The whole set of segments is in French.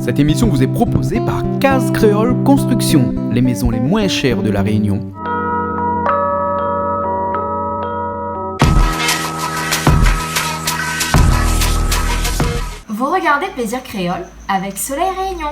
Cette émission vous est proposée par Case Créole Construction, les maisons les moins chères de La Réunion. Vous regardez Plaisir Créole avec Soleil Réunion.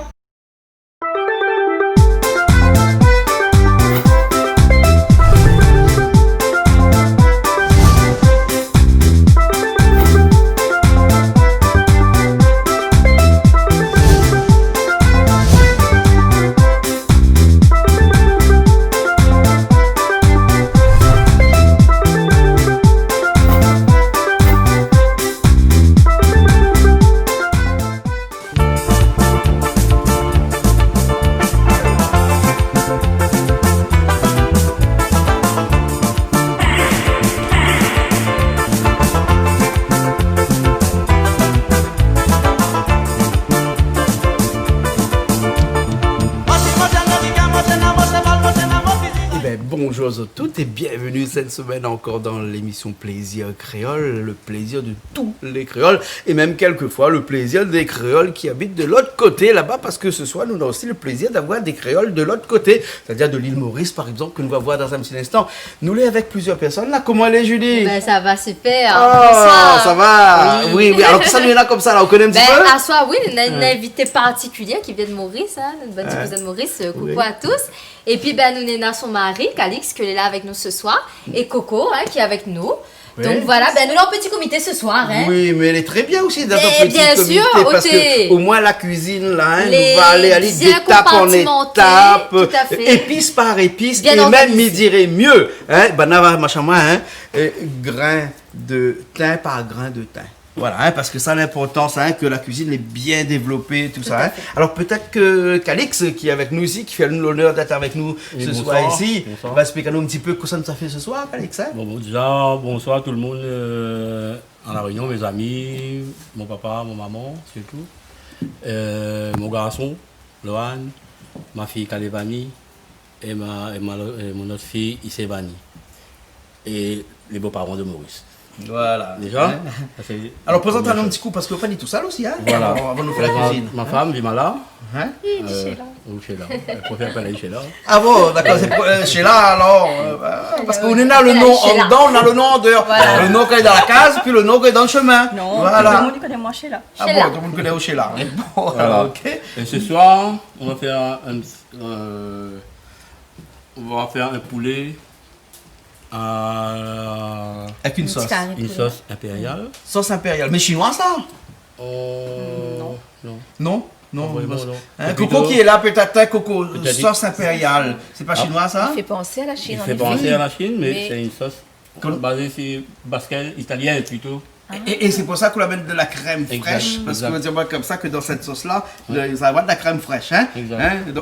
Bonjour à toutes et bienvenue cette semaine encore dans l'émission Plaisir Créole, le plaisir de tous les créoles et même quelquefois le plaisir des créoles qui habitent de l'autre côté là-bas, parce que ce soir nous avons aussi le plaisir d'avoir des créoles de l'autre côté, c'est-à-dire de l'île Maurice par exemple, que nous allons voir dans un petit instant. Nous l'avons avec plusieurs personnes là. Comment allez Julie? Ben ça va super. Oh, ça va. Oui. Alors ça nous est là comme ça là, on connaît un petit peu. À soi oui, on a une invitée particulière qui vient de Maurice, hein, notre bonne cousine de Maurice. Coucou à tous. Et puis, nous avons son mari, Calix, qui est là avec nous ce soir, et Coco, hein, qui est avec nous. Oui. Donc voilà, nous avons un petit comité ce soir. Hein. Oui, mais elle est très bien aussi dans notre petit bien comité. Sûr, parce qu'au moins la cuisine, là, hein, nous va aller d'étape en étape, épice par épice, bien et organisé. Même, il dirait mieux, hein, grain de thym par grain de thym. Voilà, hein, parce que ça a l'importance hein, que la cuisine est bien développée, tout ça. Hein. Alors peut-être que Calix, qui est avec nous ici, qui fait l'honneur d'être avec nous ce soir ici, va expliquer nous un petit peu quoi ça nous a fait ce soir, Calix. Hein? Déjà, bonsoir tout le monde en La Réunion, mes amis, mon papa, mon maman, surtout. Mon garçon, Lohan, ma fille Kalevani et mon autre fille Isevani. Et les beaux-parents de Maurice. Voilà. Déjà alors, présente-nous un petit coup, parce qu'on fait tout ça aussi, hein? Voilà. Avant de nous faire la cuisine. Ma femme, Vimala. Hein? Sheila. Elle préfère parler Sheila. Ah bon, d'accord, c'est Sheila alors. Parce qu'on est là le nom en dedans, on a le nom en dehors. Voilà. Le nom qui est dans la case, puis le nom qui est dans le chemin. Non, voilà. Tout le monde connaît moi Sheila. Ah bon, tout le monde connaît Sheila. Bon, voilà. Alors, ok. Et ce soir, on va faire un poulet. Avec une sauce. Une sauce impériale. Sauce impériale. Mais chinois ça? Non. Non. Hein, Coco qui est là peut-être, Coco, sauce impériale. C'est pas chinois ça? Il fait penser à la Chine. Il fait penser à la Chine, mais c'est une sauce basée sur basquette italienne plutôt. Et c'est pour ça qu'on amène de la crème fraîche, parce qu'on va dire comme ça que dans cette sauce-là, ça va avoir de la crème fraîche. Hein?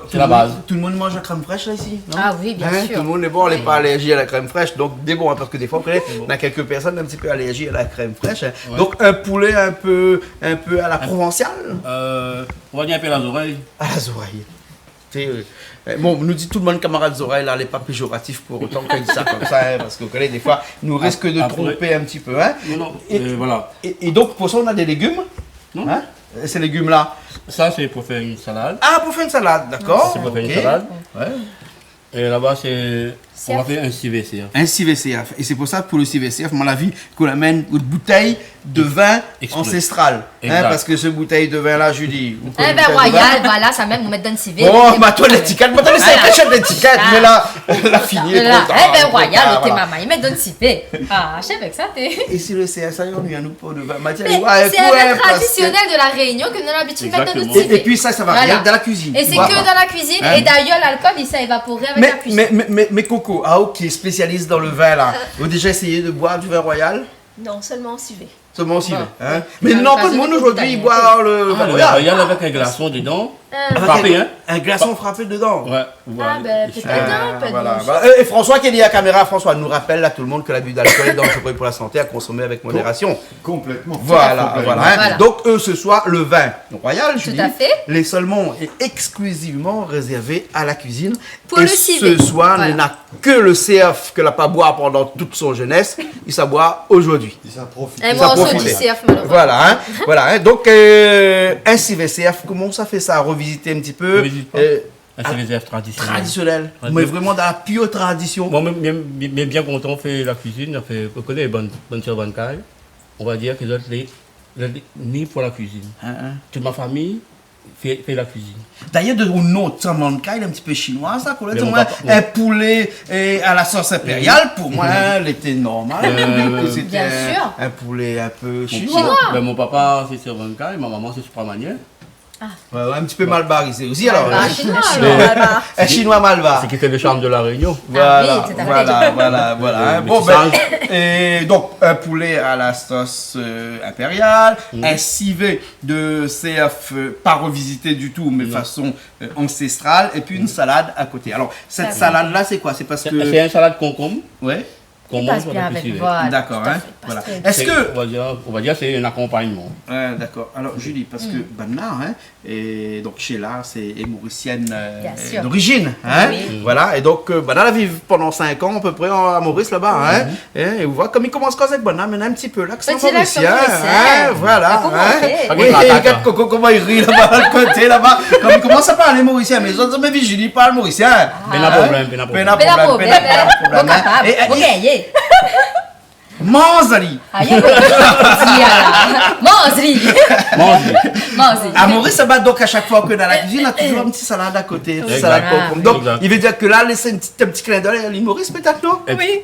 C'est la base. Tout le monde mange la crème fraîche là, ici? Non? Ah oui, bien sûr. Tout le monde est bon, on n'est pas allergique à la crème fraîche, donc des bons, hein, parce que des fois, on a quelques personnes un petit peu allergiques à la crème fraîche. Hein. Ouais. Donc un poulet un peu à la provençale? On va dire un peu à las oreilles. À las oreilles. Bon, nous dit tout le monde camarades oreilles, là, elle n'est pas péjoratif pour autant qu'on dit ça comme ça, hein, parce que vous connaissez, des fois, nous risque de tromper un petit peu. Hein. Non, voilà. Et donc, pour ça, on a des légumes. Non. Hein, ces légumes-là. Ça, c'est pour faire une salade. Ah, pour faire une salade, d'accord. C'est pour faire une salade. Ouais. Et là-bas, on va faire un CVCF. Un CVCF. Et c'est pour ça que pour le CVCF, mon avis, qu'on amène une bouteille de vin ancestral. Hein, parce que ce bouteille de vin-là, Julie. Royal, voilà, ça même, on met dans le CV. Oh, ma toi, l'étiquette. Moi, t'as laissé la cachette d'étiquette. Mais là, la fini. Royal, t'es maman, il met dans le CV. Ah, je sais avec ça, t'es. Et si le CSA, on lui a nous pas de vin. C'est un vin traditionnel de la Réunion que nous avons l'habitude de mettre dans notre CV. Et puis ça va rien dans la cuisine. Et c'est que dans la cuisine. Et d'ailleurs, l'alcool, il s'est évaporé avec la cuisine. Mais Coco, qui est spécialiste dans le vin là, vous avez déjà essayé de boire du vin royal? Non, seulement en civet. Seulement en civet. Hein? Mais non, pas de monde aujourd'hui, il boit le vin royal avec un glaçon dedans. Frappé, hein? Un glaçon frappé dedans. Ouais. Peut-être. Et François qui est lié à la caméra, François nous rappelle à tout le monde que l'abus d'alcool est dangereux pour la santé, à consommer avec modération. Complètement. Voilà. Hein? Donc ce soir, le vin royal, je dis, tout à fait. Les seulement et exclusivement réservé à la cuisine. Pour et le civet. Ce soir, il n'a que le CF que n'a pas boire pendant toute son jeunesse, il s'en boit aujourd'hui. Il s'en profite. Et moi profiter. CF, malheureusement. Voilà. Donc, un CVCF, comment ça fait ça? Revisiter un petit peu. Revisite pas. Un CVCF traditionnel. Traditionnel. Mais vraiment dans la pure tradition. Moi, même bien quand on fait la cuisine, on connaît les bonnes servantes cailles. On va dire que les autres, ni pour la cuisine. Toute ma famille fait la cuisine. D'ailleurs, de notre samanka, il est un petit peu chinois, ça. Mais Moi, un poulet à la sauce impériale, pour moi, il était normal. C'était Bien sûr. un poulet un peu chinois. Mon papa, c'est servante caille, ma maman, c'est supramanière. Ouais, un petit peu mal barisé aussi, alors. Bah, chinois, alors. Un chinois malbar. C'est qui fait le charme de la Réunion. Voilà, oui, tout à voilà. Mais Bon, tu et donc, un poulet à la sauce impériale, un civet de CF pas revisité du tout, mais façon ancestrale, et puis une salade à côté. Alors, cette salade-là, c'est quoi? C'est parce que... C'est un salade concombre. Ouais, Qu'on Il mange passe bien avec avec le civet. voilà. d'accord, tout à hein. fait, Voilà. passe Est-ce que... On va dire c'est un accompagnement. Ouais, d'accord. Alors, Julie, parce que Banna, hein, et donc Sheila, c'est mauricienne Bien sûr. d'origine, hein, Oui. voilà, et donc Banna a vécu pendant 5 ans à peu près à Maurice là-bas, hein, et vous voyez comme il commence à avec Banna, maintenant un petit peu l'accent Petit accent mauricien, mauricien. hein, voilà, Comment hein. on fait? Oui, et regarde Coco comment il rit là-bas, à côté là-bas, comme il commence à parler mauricien, mais les autres, mais Julie parle mauricien. Mais n'a problème, mais n'a problème. Pas de problème, pas de problème, Vous capable, hein. vous gagnez. Manzali. Aïe, Manzri. Manzri. À Maurice, ça va donc à chaque fois que dans la cuisine, il y a toujours un petit salade à côté. Une petite salade Exact. concombre. Donc, Exact. il veut dire que là, laissez un petit clin d'œil à l'Imoris, peut-être, non? Oui.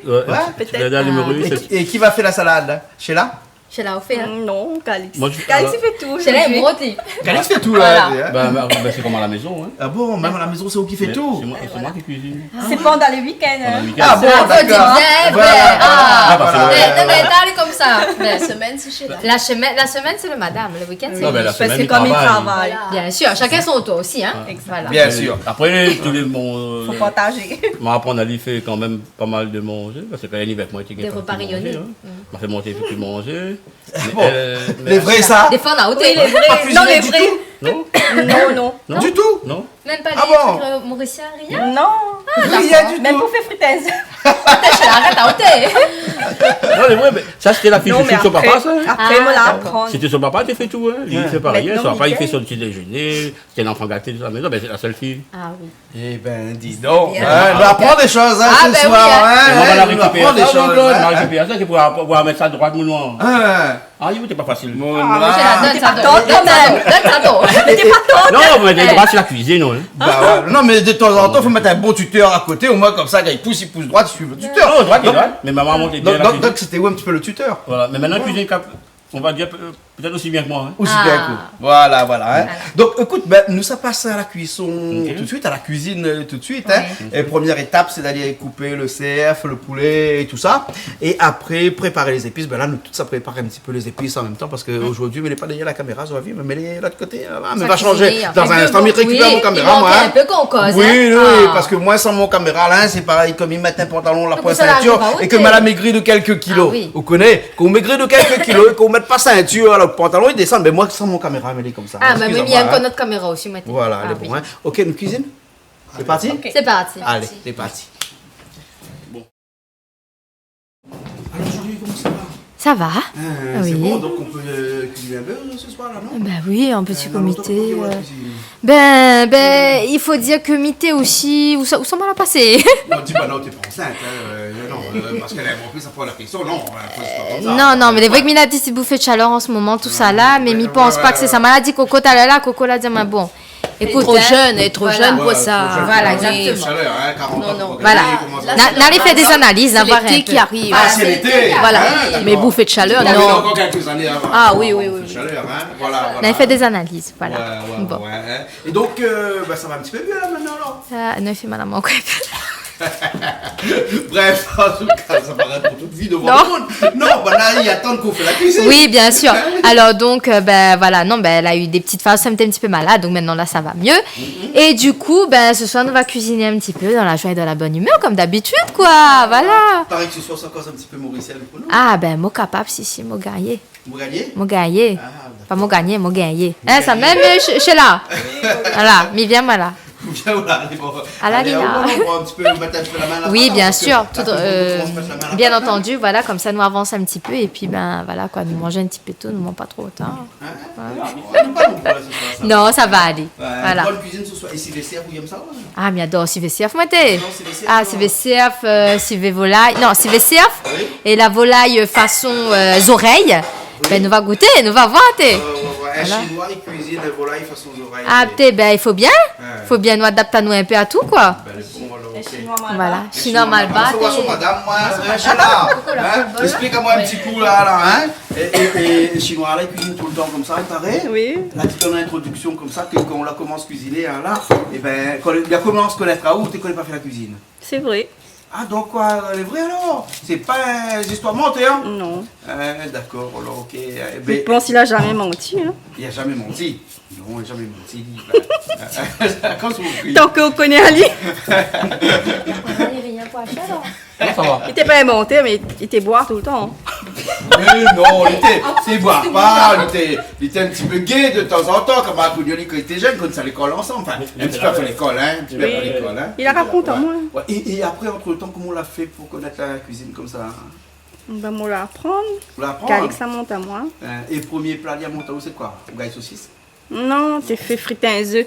Peut-être. Et qui va faire la salade? Sheila? Chez la offert. Non, Calix. Moi, Calix, il fait tout. Chez la aujourd'hui. rôti. Calix fait tout, Voilà. là. c'est comme à la maison. Hein. Ah bon, même à la maison, c'est vous qui fait Mais tout. C'est moi qui cuisine. C'est pendant les week-ends. Pendant hein. le week-end. Ah bon, Ah, faut dire d'accord. bien, Voilà, ben, voilà, parce que- voilà. Mais t'allez comme ça. La semaine, c'est chez là. La semaine, c'est le madame. Le week-end, c'est Non, mais lui. la Parce semaine, que comme il travaille. travaille, Bien sûr, chacun son tour aussi. Hein. Voilà. Bien sûr. Après, tous les bons. faut partager. Moi, apprendre à lui faire quand même pas mal de manger. Parce que quand il y a avec moi, il Des repas rayonnés. m'a fait monter plus manger. Bon, les vrais, ça? Des fois, on a ôté. Oui, les vrais. cuisiner Non, les du vrais. Non, Non. non. Du tout? Non. Même pas des Ah bon? trucs mauriciens, rien. Non. Rien du Même tout. pour faire fritaise. Arrête à ôter. Non, les vrais, mais ça c'était la fiche Non, de mais son papa, ça. hein. après, moi, Ah, là, d'accord. apprendre. C'était son papa qui fait tout, hein. Il fait pareil. Maintenant, Son papa, il Miguel. fait son petit déjeuner. C'est un enfant gâté de la maison. Ben, c'est la seule fille. Ah oui. Eh ben, dis donc. Bien. Hein, on apprend des choses, hein, Ah, ce ben soir, oui, hein. hein. Et moi, on va la On apprend récupérer des ça, mon choses, Claude. On va hein. récupérer ça, c'est pour mettre ça à droite, mon noir. Hein. Ah, il était pas facile. Mon Chez noir. la donne, ça pas tort, quand même. Donne ça donc. Non, mais les droits, c'est la cuisine, non. hein. Bah ouais. Non, mais de temps en temps, il faut mettre un bon tuteur à côté, au moins comme ça, quand il pousse droit, tu suis le tuteur. Non, droite, Donc- mais maman montait bien la Donc, cuisine. c'était où un petit peu le tuteur? Voilà, mais maintenant, cuisine, on va dire peut-être aussi bien que moi. hein. Aussi Ah. bien que. Voilà. Hein. Donc, écoute, ben, nous, ça passe à la cuisson tout de suite, à la cuisine tout de suite. Hein. Et première étape, c'est d'aller couper le CF, le poulet et tout ça. Et après, préparer les épices. Ben là, nous, tout ça prépare un petit peu les épices en même temps parce qu'aujourd'hui, mais n'est pas derrière la caméra, ça va vite, mais mets-les de l'autre côté. Mais va changer. Dans un instant, mais récupère mon caméra, moi. un peu qu'on cause. Oui, parce que moi, sans mon caméra, là, c'est pareil, comme ils mettent un pantalon, la Donc, pointe ça, là, ceinture, je vais pas et que ôter. mal a maigri de quelques kilos. Ah oui. Vous connaissez? Qu'on maigrit de quelques kilos et qu'on mette pas ceinture, alors le pantalon, il descend. Mais moi, sans mon caméra, elle est comme ça. Ah, mais Excusez-moi, il y a hein. encore notre caméra aussi maintenant. Voilà, elle Ah, est bon, oui. hein. Ok, une cuisine? C'est parti? Ok. C'est parti. Allez, c'est parti. Bon. Alors, Julie, comment ça va? Ça va? C'est Oui. bon, donc on peut cuisiner un peu ce soir, là, non? Ben oui, un petit Non, comité. donc, on va cuisiner. Ben, il faut dire que comité aussi, où ça m'a la passé. Non, dis pas non, t'es pas enceinte, hein. Non, parce qu'elle a repris, ça prend la question. Non, faut pas comme ça. Non, mais les vrai que Mina dit c'est bouffée de chaleur en ce moment, tout ça là, mais mi pense pas que c'est sa maladie. Coco, t'as là, Coco l'a dit, mais bon. Écoute, trop hein, jeune, elle est trop voilà. jeune pour ça. Voilà, exactement. exactement. Chaleur, hein, 40 ans, Non, Voilà. N'allez faire des analyses, hein, C'est voir un l'été peu. qui arrive. Ah, c'est l'été. Voilà. Hein, Mais bouffée de chaleur, d'accord. non. Encore quelques années avant. Ah, oui, oui. Chaleur, hein. Voilà. N'allez faire des analyses, voilà. Ouais, Bon. hein. Et donc, bah, ça va un petit peu mieux là maintenant, là. Ça ne fait mal à mon couple. Bref, en tout cas, ça paraît pour toute vie devant le monde. Non, bah là, il attend qu'on fait la cuisine. Oui, bien sûr. Alors donc, ben voilà, non, ben elle a eu des petites phases, elle était un petit peu malade, donc maintenant là ça va mieux. Et du coup, ben ce soir nous va cuisiner un petit peu dans la joie et dans la bonne humeur, comme d'habitude, quoi. Voilà. Pareil que ce soir, c'est encore un petit peu mauricienne pour nous. Ah ben moi capable, si, moi gagné, Vous gagnez? moi gagné. Ah, Pas moi gagné, moi gagné. Hein, ça même chez là. Voilà, mais viens moi là. déjà, voilà, allez, bon. À la Allez, Lina. on prend un petit peu, on mettre un peu la main là-bas, Oui, là, bien parce que sûr, là, tout, tout le monde se met la main là-bas, bien là. entendu, voilà, comme ça nous avance un petit peu et puis ben voilà quoi, nous manger un petit peu tôt, nous mange pas trop autant. Hein? On pas non plus, là, ce soir, ça. Non, ça va aller. Ouais, Voilà. bonne cuisine ce soir. Et si les serres, vous aimez ça? Ouais. Ah, mais j'adore CVCF, moi t'es. Non, CVCF, Ah, non. CVCF, CV volaille. Non, CVCF Oui. et la volaille façon oreilles. Ben nous va goûter, nous va voir t'es. Un Voilà. chinois, il cuisine la volaille façon oreille. Ah, t'es, ben il faut bien. Faut bien nous adapter à nous un peu à tout quoi. Ben, le bon, alors, ok. Voilà, chinois malbat. Bonsoir, madame, moi, c'est là. Hein? Explique-moi un petit coup là, hein? Et chinois, là, il cuisine tout le temps comme ça, il paraît. Oui. La petite introduction comme ça, que quand on la commence à cuisiner, hein, là, et ben, quand il a commencé à connaître à où, tu connais pas fait la cuisine. C'est vrai. Ah, donc quoi, elle est vraie alors? C'est pas des histoires montées, hein? Non. D'accord, alors, ok. Je Ben, pense qu'il a jamais menti. Hein. il n'a jamais menti. Non, il n'a jamais menti. Quand vous criez. Tant qu'on connaît Ali, Rien pour acheter alors. Non, ça va. il était pas inventé, mais il était boire tout le temps. Mais non, c'est boire pas, il était un petit peu gay de temps en temps, comme à Counioli quand il était jeune, quand on allait à l'école ensemble. Enfin, un petit peu après l'école, hein. Un petit peu après l'école, hein. Il la raconte à moi. Ouais. Et après, entre le temps, comment on l'a fait pour connaître la cuisine comme ça? Ben, moi, la apprendre. On l'apprend. Calix, ça monte à moi. Et premier plat diamantaou, c'est quoi? Gaille saucisse? Non, t'es fait friter un œuf.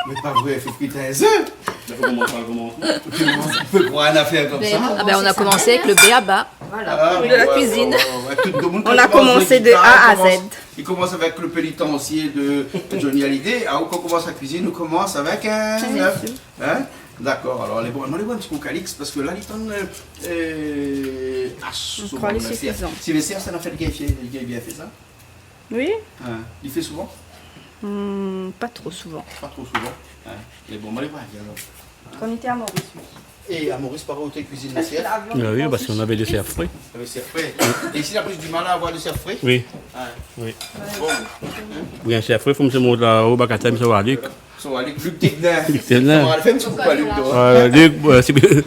Mais pas vrai, fait friter un œuf. Tu peux prendre une affaire comme ça? Ah ben, on a commencé avec le béaba. Ah, de la cuisine. Tout le monde On a commence commencé de guitare, A à il commence- Z. Il commence avec le pénitencier de Johnny Hallyday. Alors, quand on commence la cuisine, on commence avec un œuf. Hein? D'accord, alors les bons, un petit coup Calix, parce que là, il tombe. Je crois que c'est suffisant. Si les serres, ça n'a fait le gars, il a bien fait ça. Oui. Hein? Il fait souvent? Pas trop souvent. Pas trop souvent. Hein? Les bons, allez voir, alors. On était à Maurice. Et à Maurice, par où tu cuisines les serres? Ah oui, parce qu'on avait des cerfs frais. Avec serres frais. Et ici, là, plus du mal à avoir des serres frais? Oui. Ah, Oui. bon. Oui, un cerf frais, il faut me montrer là-haut, Bakatem, ça va aller. So, allez, Luc Tegner. Luc Tegner. On va le faire un petit coup à Luc, toi.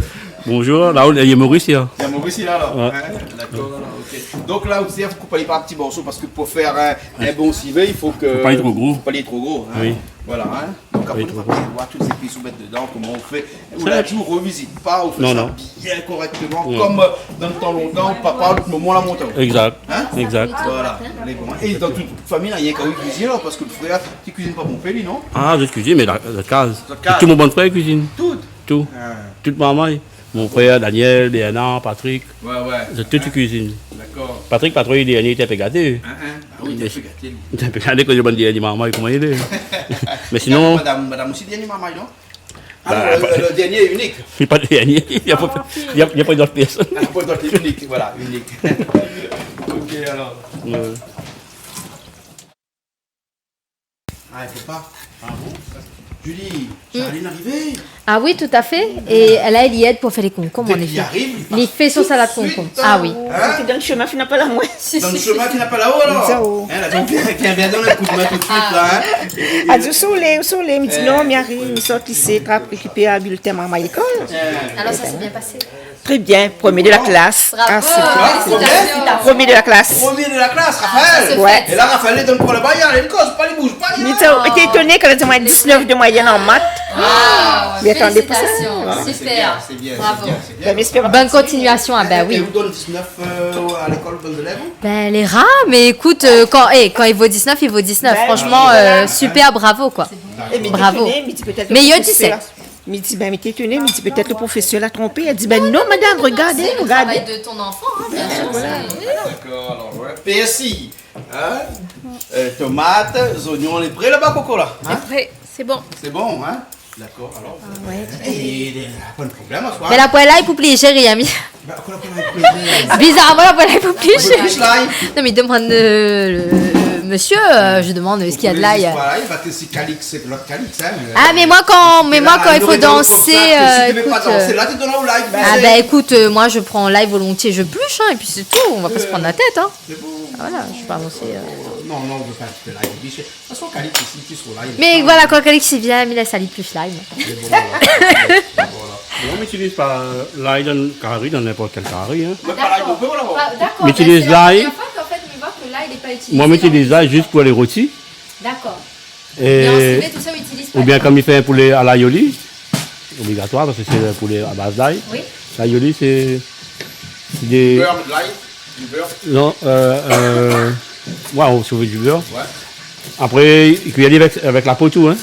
Bonjour, là, il y a Maurice, là. Il y a Maurice là, alors. Ouais. Hein? D'accord, alors, ok. Donc là, vous coupez pas les par petits morceaux parce que pour faire un bon civet, il faut que. Faut pas aller trop gros. Faut pas aller trop gros. Hein? Oui. Voilà. Hein? Donc après, Pas on aller va voir toutes ces pièces mettre dedans, comment on fait. On la joue, on revisite pas, on fait Non, ça non. bien correctement, Ouais. comme dans le temps longtemps, papa, le moment la montagne. Exact. Hein? Exact. Voilà. Les bons. Et dans toute famille, il y a qu'à cuisiner là, parce que le frère, tu cuisines pas bon pays, non? Ah, je cuisine, mais la case. La case. Tout mon bon frère cuisine. Toutes. Tout. Ah. Toute maman. Mon frère, Daniel, Léana, Patrick. Ouais. C'est tout qui cuisine. D'accord. Patrick, patron, il était un peu gâté. Ah oui, t'as fait gâter. lui. Il était un peu gâté quand je me dis maman, comment il est. Mais sinon, Madame aussi, dernier maman, non? Bah, Ah, le dernier est unique. il n'est pas le dernier. Il n'y a pas d'autre personne. Ah, pour toi, t'es unique, voilà, unique. Ok, alors. Ah, elle fait pas. Ah bon? Julie, Charline arrivée. Ah oui, tout à fait. Et elle a Eliette pour faire les concombres, en Il effet. arrive. Il fait son salade concombre. Ah oui. Hein? Dans le chemin, tu n'as pas la moitié. Dans le chemin qui n'a pas là-haut, alors. Hein, là, donc, viens dans le coup de main tout de suite, là. Hein. Ah, du soleil, il me dit non, mais arrive, il sort lycée, récupérer un bulletin maman à l'école. Alors ça s'est bien passé. Très bien, premier de la classe. Ah, Bravo, c'est bien. félicitations. Premier de la classe. Premier de la classe, Raphaël. Ouais. Et là, Raphaël, il donne pour le baillard, il cause, pas les bouges, pas les Mais t'es étonné qu'elle a 19 de moyenne en maths. Ah, Mais attendez pas ça. félicitations, super. C'est bien, Bravo. c'est bien. Ben, j'espère- Bonne continuation, ah ben Et oui. vous donne 19 à l'école de l'élève? Ben les rats, mais écoute, quand il vaut 19, il vaut 19. Ben, Franchement, super, bravo quoi. Et mais Bravo. t'es étonné, mais dit peut-être. Mais il y a le professeur 17. Mais dit, ben, mais t'es étonné, mais dit peut-être le professeur l'a trompé. Elle dit, ben non, madame, regardez, C'est le regardez. travail de ton enfant, hein, bien sûr. D'accord, alors ouais. PSI. Hein? Tomates, oignons, les prêts là-bas, Coco là. Hein? Après, c'est bon. C'est bon, hein? D'accord, alors. Et pas de problème à soir. Mais la poêle là, il coupe les chéris, ami. Bah, quoi, la Bizarrement, la poêle là, il coupe les chéris. Plus l'ail. Non, mais demande monsieur, je demande ce qu'il y a de l'ail. Voilà, il va te si Calix, c'est l'autre Calix, hein. Ah, mais moi, quand il faut danser. Si tu veux pas écoute, danser, là, tu donnes au live. ah, ben écoute, moi je prends live volontiers, je pluche, hein, et puis c'est tout, on va pas se prendre la tête, hein. C'est bon. Voilà, je vais pas danser. Non, on veut pas te live. De toute façon, Calix ici, tu sur live. Mais voilà, quand Calix il vient, il a sali plus live. C'est bon, voilà. On n'utilise pas l'ail dans le carré, dans n'importe quel carré. Hein. Mais pas live, on peut, voilà. D'accord, Mais tu les c'est la ailes. première fois qu'en fait, on voit que l'ail n'est pas utilisé. Moi, j'utilise l'ail juste pour les rôtis. D'accord. Mais en Et civet, tout ça, on utilise Ou bien comme il fait un poulet à l'aïoli, obligatoire parce que c'est un poulet à base d'ail. Oui. L'aïoli, c'est des... Beurre, de l'ail, du beurre. Non, ouais, on sauve du beurre. Ouais. Après, il cuit avec la peau tout, hein.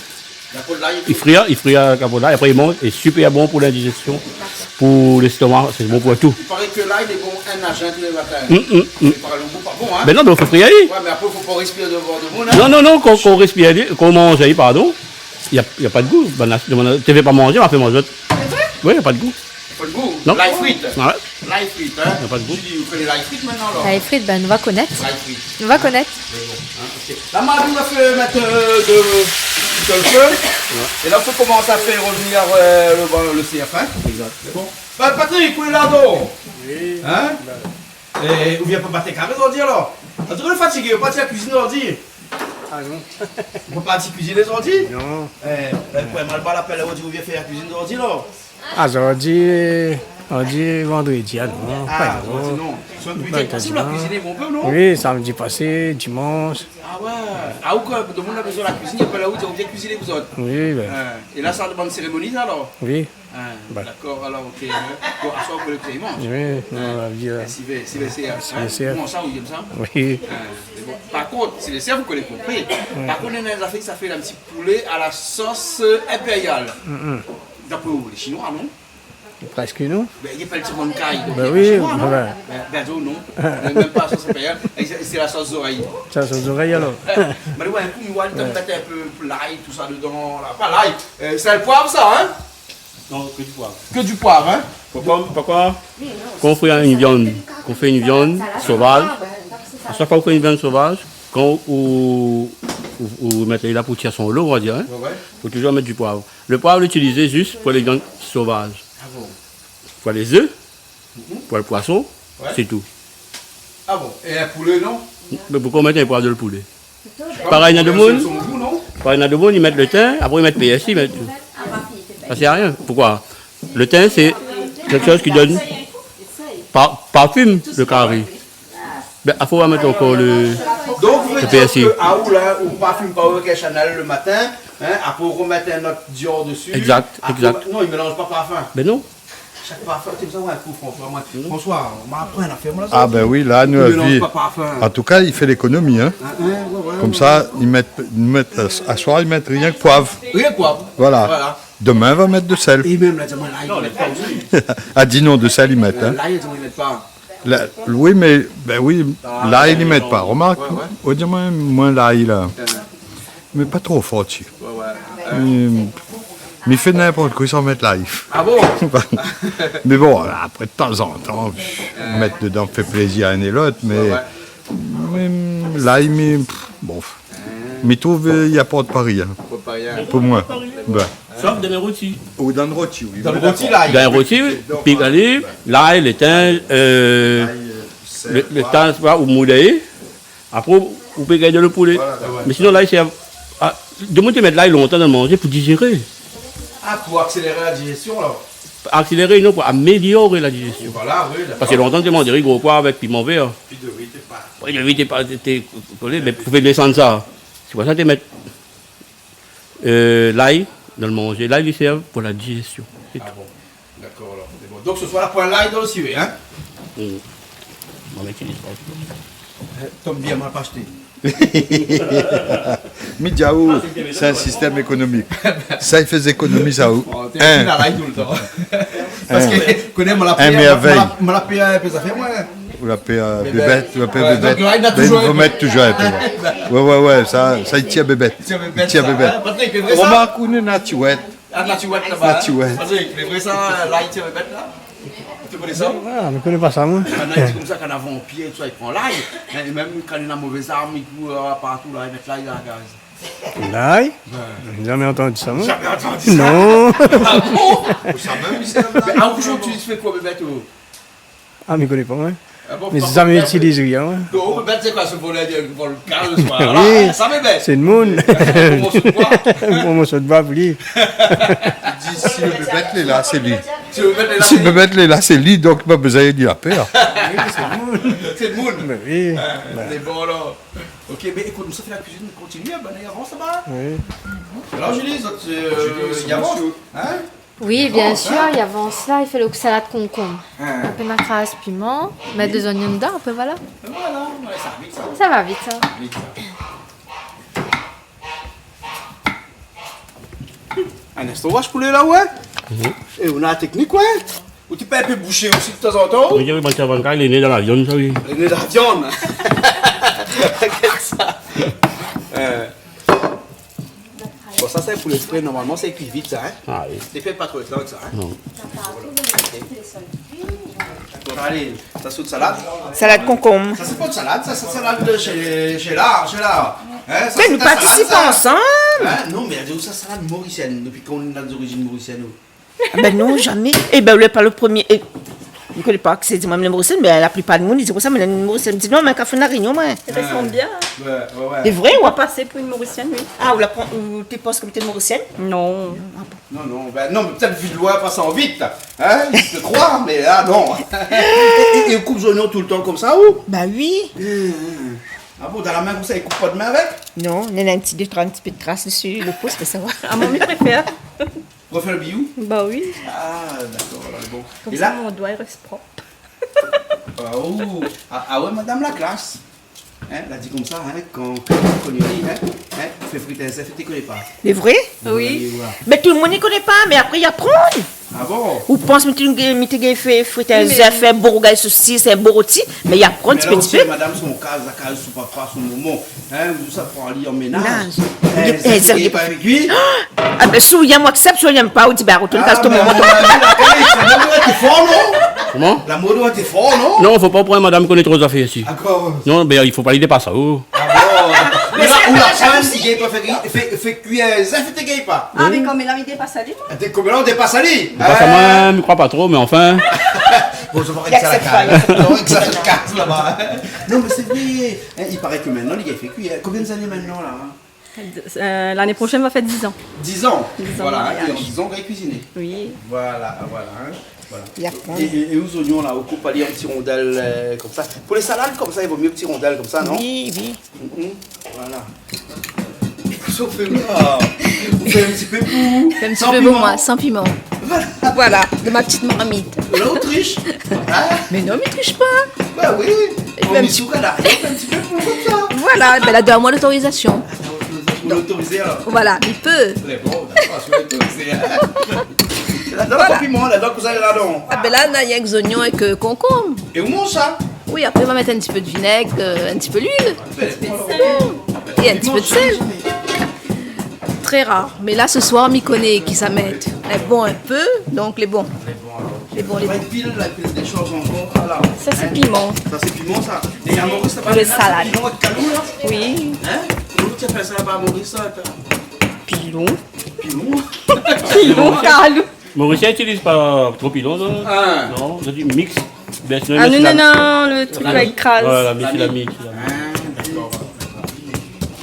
La peau de l'ail. Il frit avec la peau d'ail, après il mange, et super bon pour l'indigestion, pour l'estomac, c'est bon pour tout. Il paraît que l'ail est bon un agent tous les matins. Il paraît le goût pas bon, hein. Ben non, mais il faut frire. Ouais, mais après, il faut pas respirer devant de monde, hein. Non, qu'on respire, qu'on mange, pardon, il n'y a pas de goût. Tu ne veux pas manger, on va faire manger. Oui, il n'y a pas de goût. Pas de goût. Non. L'ail frite. Ouais. L'ail frite, hein. Y a pas de goût. Tu dis, vous prenez l'ail frite maintenant, alors. La frite, ben, on va connaître. L'ail frite. On va connaître. La Marie m'a fait mettre de le feu. Et là, il faut commencer à faire revenir le CF1. Exact. C'est bon. Patrick, où est l'ado? Oui. Hein? Et vous venez pas battre les carrés d'ordi alors? On dirait le fatigué, vous ne pas à la cuisine d'ordi. Ah non. Vous ne pas cuisiner les ordi? Non. Vous pouvez mal pas l'appel, vous venez faire la cuisine d'ordi là? Ah, aujourd'hui, vendredi, ah non. Ah, d'ordi non. Soit le week-end passé, vous la cuisinez mon peu, non? Oui, samedi passé, dimanche. Ah ouais. Ah ou quoi? Tout le monde a besoin de la cuisine, il n'y a pas là où vous bien cuisiner vous autres. Oui, ben, Et là, ça demande cérémonie alors? oui. D'accord, alors ok. Bon, à soir, vous le créez, mange. Oui, non, la vie, Si c'est c'est- comment ça, vous aimez ça? oui. C'est bon. Par contre, c'est les cerfs, vous connaissez compris. Par contre, on a des affaires, ça fait un petit poulet à la sauce impériale. D'après vous, les Chinois, non? Presque nous. Ben, il n'y a pas le petit monde caille. Ben oui, Chinois, non? ben, Ben, non. Même pas la sauce impériale, c'est la sauce d'oreille. ça, c'est aux oreilles alors. Mais ouais, un coup, moi, tu mettre un peu l'ail, tout ça dedans. Là. Pas l'ail, c'est le poivre, ça, hein? Non, que du poivre. Que du poivre, hein? Pourquoi quand on fait une viande sauvage, à chaque fois qu'on fait une viande sauvage, quand vous mettez là pour tirer son lot, on va dire, il faut toujours mettre du poivre. Le poivre, l'utiliser juste pour les viandes sauvages. Ah bon? Pour les œufs, pour le poisson, c'est tout. Ah bon? Et un poulet, non? Mais pourquoi mettre un poivre de le poulet? Pareil, il y a de monde, ils mettent le thym, après ils mettent PSI, ils mettent tout. Ça sert à rien. Pourquoi? Le thym, c'est quelque chose qui donne parfume le curry. Ben, il faut mettre encore le Donc, vous le dire PSI. que à ou là, ou parfume pas avec Chanel le matin, hein, après remettre un autre Dior dessus. Exact, après, exact. Non, il ne mélange pas parfum. Ben non. Chaque parfum, tu me un coup, François. François, on m'apprend à faire moi. Ah ben oui, là, nous, Il ne mélange vie. pas parfum. En tout cas, il fait l'économie. Hein. Comme ça, ils mettent à soir, ils mettent rien que poivre. Oui, quoi? Voilà. Demain, il va mettre de sel. Et même là, dis-moi, là, ils ne mettent pas aussi. Ah, dis non, de sel, ils mettent. Hein. Là, ils ne mettent pas. Oui, mais ben oui, là, ils n'y mettent pas. Remarque, au dire moins l'ail, là. Mais pas trop fort, tu. Mais il fait n'importe quoi sans mettre l'ail. Ah bon? Mais bon, après, de temps en temps, mettre dedans fait plaisir à un et l'autre, mais l'ail, mais bon. Mais trouve, il n'y a pas de pari, hein, Pas rien. pour moi. Ben. Sauf dans les rôtis. Ou dans le rôti, oui. Dans le rôti, là, Dans les rôtis, picolé, l'ail, le thym, le thym, ou moulé. Après, vous pouvez gagner le poulet. Mais sinon, l'ail, c'est... De moi, tu mets de l'ail longtemps dans le manger pour digérer. Ah, pour accélérer la digestion, là. Accélérer, non, pour améliorer la digestion. Voilà, oui. Parce que longtemps, tu manges des gros poivre avec piment vert. Puis de vite, pas. Oui, le vite, t'es collé, mais vous pouvez descendre ça. C'est pour ça que tu mets l'ail dans le manger. L'ail, il sert pour la digestion. C'est tout. Bon. D'accord, alors. C'est bon. Donc, ce soit la poêle l'ail dans le suet, hein? On utilise pas. Tom bien mal pas acheté. Midiaou, c'est un système économique. Ça, il fait économie, ça ou. T'es un la raille tout le temps. Parce que, connais, moi, la paix, moi, la paix, ça fait moins. Ou la paix bébête, ou la paix bébête. donc là, il a Mais il toujours faut un peu. mettre toujours un peu. Ouais, ça il tient bébête. Il tient bébête. Patrick, c'est vrai ça? Remarque, on est naturel. Ah, naturel là-bas. Naturel. Patrick, c'est vrai ça, là, il tient bête là? Tu connais ça? Ah, je ne connais pas ça, moi. Quand il dit comme ça, quand on a un pied, tout ça, il prend l'ail. Et même quand il a une mauvaise arme, il court partout, là, il met l'ail dans la gaz. L'ail? Je n'ai jamais entendu ça, moi. Jamais entendu ça. Non. Ah bon? Ça même, c'est mais à où tu fais quoi, bébête? Ah, mais je ne connais pas, moi. Ah bon, Mais par c'est ça, contre, mais utilise rien, moi. non, bébête, c'est quoi ce volet de car le soir? Oui. Là, ça, bébête. C'est le monde. Comment se voit? Pour moi, ça te va, plus. Si le bébête est là, c'est lui. Tu veux mettre les Si le bébête est là, c'est lui, donc pas besoin de la peur. C'est le moon. Ben oui. C'est bon là. Ok, mais écoute, nous ça fait la cuisine continue, ben avance là-bas. Oui. Alors Julie, il avance, hein? Oui, bien sûr, il avance là, il fait le salade concombre. Un peu de crasse, piment, mettre des oignons dedans, un peu, voilà. Voilà, ça va vite ça. Ça va vite, ça. Un instant, on va poulet là, ouais? Et on a la technique, ouais? Ou tu peux un peu boucher aussi de temps en temps? Oui, il est né dans la viande, ça oui. Il est né dans la viande. Regarde ça. Bon, ça c'est pour le frais, normalement c'est cuit vite ça, hein? Ah oui. Tu fais pas trop de temps que ça, hein? Non. Donc allez, ça c'est une salade. Salade concombre. Ça c'est pas de salade, ça c'est salade de chez l'art, Hein, ça, Mais nous c'est ta participons salade, ça. ensemble. Hein? Non, mais elle dit ça salade mauricienne, depuis qu'on est d'origine mauricienne. Ah ben non, jamais. Eh ben, le pas le premier. Je ne connais pas que c'est moi-même Mauricienne, mais la plupart du monde disent ça, mais la Mauricienne me dit non, mais qu'à faire la réunion, moi. Elles sont bien. Ouais. C'est vrai On ou va passer pour une Mauricienne, oui. Ah, ou tu penses comme tu es Mauricienne? Non. Non, mais peut-être vu de loin passant vite, là. Hein? Je te crois, mais là, non. Et coupe oignons tout le temps comme ça, ou? Bah oui. Ah bon, dans la main comme ça, il coupe pas de main avec? Non, on a un petit peu de traces dessus, le pouce, mais ça va. Ah, mon préfère. Refaire le biou? Bah oui. Ah, d'accord, alors bon. Comme Et ça, là? mon doigt il reste propre. Ah ouais, madame la classe. Hein, elle a dit comme ça, hein, quand on y fait friter ça, tu ne connais pas. C'est vrai? Oui. Voilà. Mais tout le monde ne connaît pas, mais après il apprend. Ah bon? Ou pense que tu fais friter un œuf, faire bourgogne saucisse, un beau rôti, mais il apprend un Mais petit là peu. aussi, madame, son cas, son papa, son maman, hein, tout ça pour aller en ménage. Ça n'est pas avec lui. Ah ben souviens-moi que ça, souviens pas, ou tu vas retourner Ah, dans ton mais moment. la modo était fort, non? Comment? La modo était fort, non? Non, il ne faut pas prendre madame connaît trop d'affaires ici. D'accord. Non, mais il ne faut pas lui dépasser ça. Oh. Ah bon? Mais là, où la femme, si gay pas fait cuire un zèf, t'es gay pas? Ah, mais comme il a mis des passes à lui, moi. T'es comme là, on t'es pas sali? Pas ça, moi, je ne crois pas trop, mais enfin. Bon, je vais arrêter ça à la case. Non, que ça se casse là-bas. Non, mais c'est vrai. Hein, il paraît que maintenant, les gars, il fait cuire. Combien d'années maintenant, là? L'année prochaine va faire 10 ans. 10 ans. 10 ans Voilà, de hein, mariage. et en 10 ans, on va y cuisiner. Oui. Voilà. Hein. Voilà. Il apprend. Et aux oignons, là, on coupe aller en petits rondelles comme ça. Pour les salades, comme ça, il vaut mieux petits rondelles comme ça, non? Oui. Voilà. Sauf que là, on fait un petit peu pour. Un petit Sans peu piment. pour moi, sans piment. Voilà, de ma petite marmite. L'Autriche. Hein? Mais non, mais triche pas. Bah oui. On même met sous là, un petit peu pour comme ça. Voilà, ben elle a 2 mois d'autorisation. Vous l'autorisez alors? Voilà, il peut. C'est bon, d'accord, je vais l'autoriser. Là-dedans, le piment, là-dedans, vous allez là-dedans. Ah ben là, il y a des oignons avec concombre. Et où mange ça? Oui, après on va mettre un petit peu de vinaigre, un petit peu d'huile. Et un petit peu de sel. Très rare. Mais là, ce soir, m'y connaît qui ça met. Un bon un peu, donc les bons. Les bons, les Pas bons. une pile, là, pile des choses encore. Voilà. Ça, c'est piment. Ça, c'est piment, ça. Et à Maurice, t'as pas Pour les de salades. Pilon avec calou, là? Oui. Hein? Comment tu as fait ça là-bas à Maurice, ça? Pilon. Pilon? Piment, calou. Mauricien n'utilise pas trop pilon, non? Ah. Non, je dis mix. Ben, sinon, Ah il met non, sur non, la- non, le truc avec crase. Voilà, mais c'est la mix. D'accord.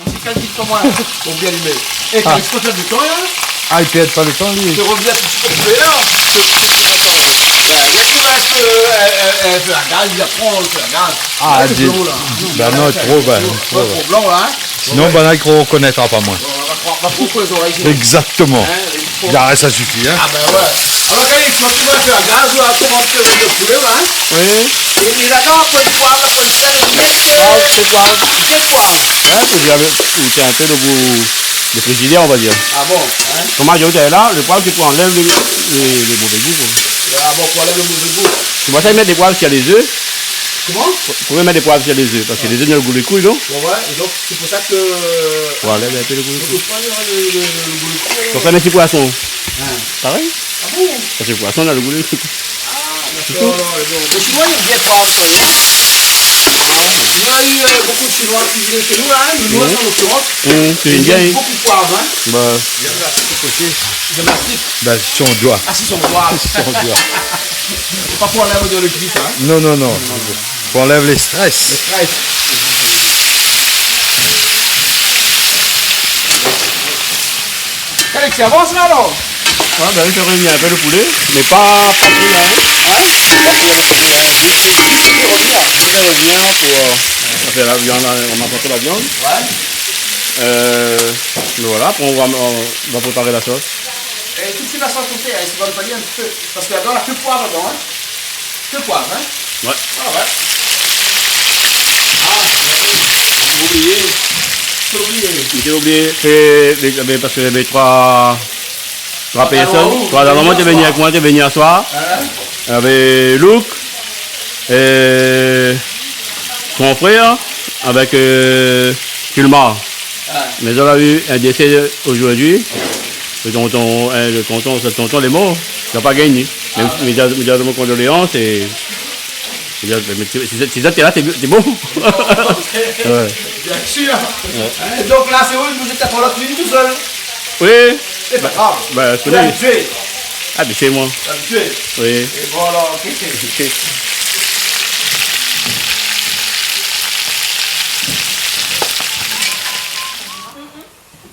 C'est quel type comme moi? Pour bien aimer. Et quand il se passe du temps, là? Ah, il perd pas le temps, lui. Tu reviens tout ce qu'on fait là. Il y a qui reste un peu à gaz, il apprend un peu à gaz. Ah, le dis- blond, là. Ben non, trop, ben, trop. Trop blanc, là. Hein? Sinon, ben là, il ne reconnaîtra pas moins. On va prendre les oreilles. Exactement. Hein? Ah, ça suffit, hein. Ah ben ouais. Alors quand tu vas faire un gaz, ou à comment tu fais le poulet, là, hein? Oui. Et là-dedans, un peu de poivre, un peu de sel, et Ah, c'est quoi? des poivres. Hein, c'est un peu le goût de frigidaire, on va dire. Ah bon, hein? Comme Mario est là, le poivre, c'est pour enlève les mauvais goûts. Quoi. Ah bon, pour enlever le mauvais goût. Tu vas mettre des poivres s'il y a les œufs. Comment? Vous pouvez mettre des poivres s'il y a les œufs, parce que les œufs, ils ont le goût des couilles, non? Ouais, et donc c'est pour ça que... Pour enlever un peu le goût des Donc, couilles. faut enlever le goût du couille. Donc, on met un petit poisson. Hein. Pareil? Ah bon? Parce que le poisson, on a le goût des couilles. D'accord, les Chinois, ils aiment bien poivre, hein? On a eu beaucoup de Chinois cuisinés chez nous, là, hein? Nous, en l'occurrence. C'est Ils bien. aiment beaucoup de poivre, hein? Bah, Il y a de la soupe aussi. De la soupe. Ben, si on doit. Ah, si, son poivre. Si on doit. Pas pour enlever de le cuit, hein? Non, non, non. On enlève les stress. Right. Alex, tu avances là, alors? ouais, ben, je reviens un peu le poulet, mais pas trop, hein. Hein? Je reviens pour faire la viande, on a apporté la viande. Ouais. Voilà, après on va préparer la sauce. Et tout de suite la sauce aussi, il va le falloir un petit peu. Parce qu'il y a dans la que poivre dedans, hein. Que poivre, hein. Ouais. Ah ouais. J'ai oublié, parce que les trois personnes, trois normalement tu es venu avec moi, tu es venu à soir. Avec Luc, et mon frère, avec Fulmar. Mais on a eu un décès aujourd'hui. Le tonton les morts, il n'a pas gagné. Même si mes condoléances et. Si ça t'es là, t'es bon. Ouais. Bien sûr. Ouais. Donc là, c'est où nous étions pour la cuisine tout seul. Oui. C'est pas grave. Bah, tu es habitué. Ah, mais chez moi. Habitué. Oui. Et voilà, ok.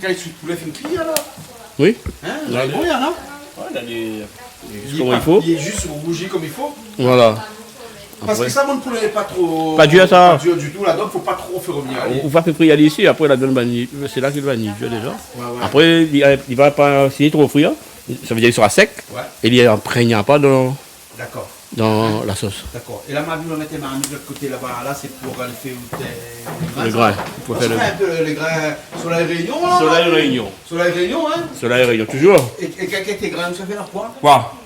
Quel suite poulet fin cuit alors? Oui. Hein? Il est bon, il y en a? Ouais, il est juste comme il faut. Il est juste rougi comme il faut. Voilà. Parce que ça, mon poulet n'est pas trop. Pas dur à ça. Pas dur du tout, là, donc il ne faut pas trop faire revenir. On va faire frire ici, après la donne vanille. C'est là qu'il va nier déjà. Ouais. Après, il va pas, s'il est trop frire, ça veut dire qu'il sera sec. Ouais. Et il n'imprègne pas dans la sauce. D'accord. Et là, ma vie, on mettait ma de l'autre côté là-bas. Là, c'est pour faire le grain. Pour faire un peu les grains sur la Réunion, là. Sur la Réunion. Sur la Réunion, hein. Sur la Réunion, toujours. Et quelqu'un qui grains, ça fait la poire.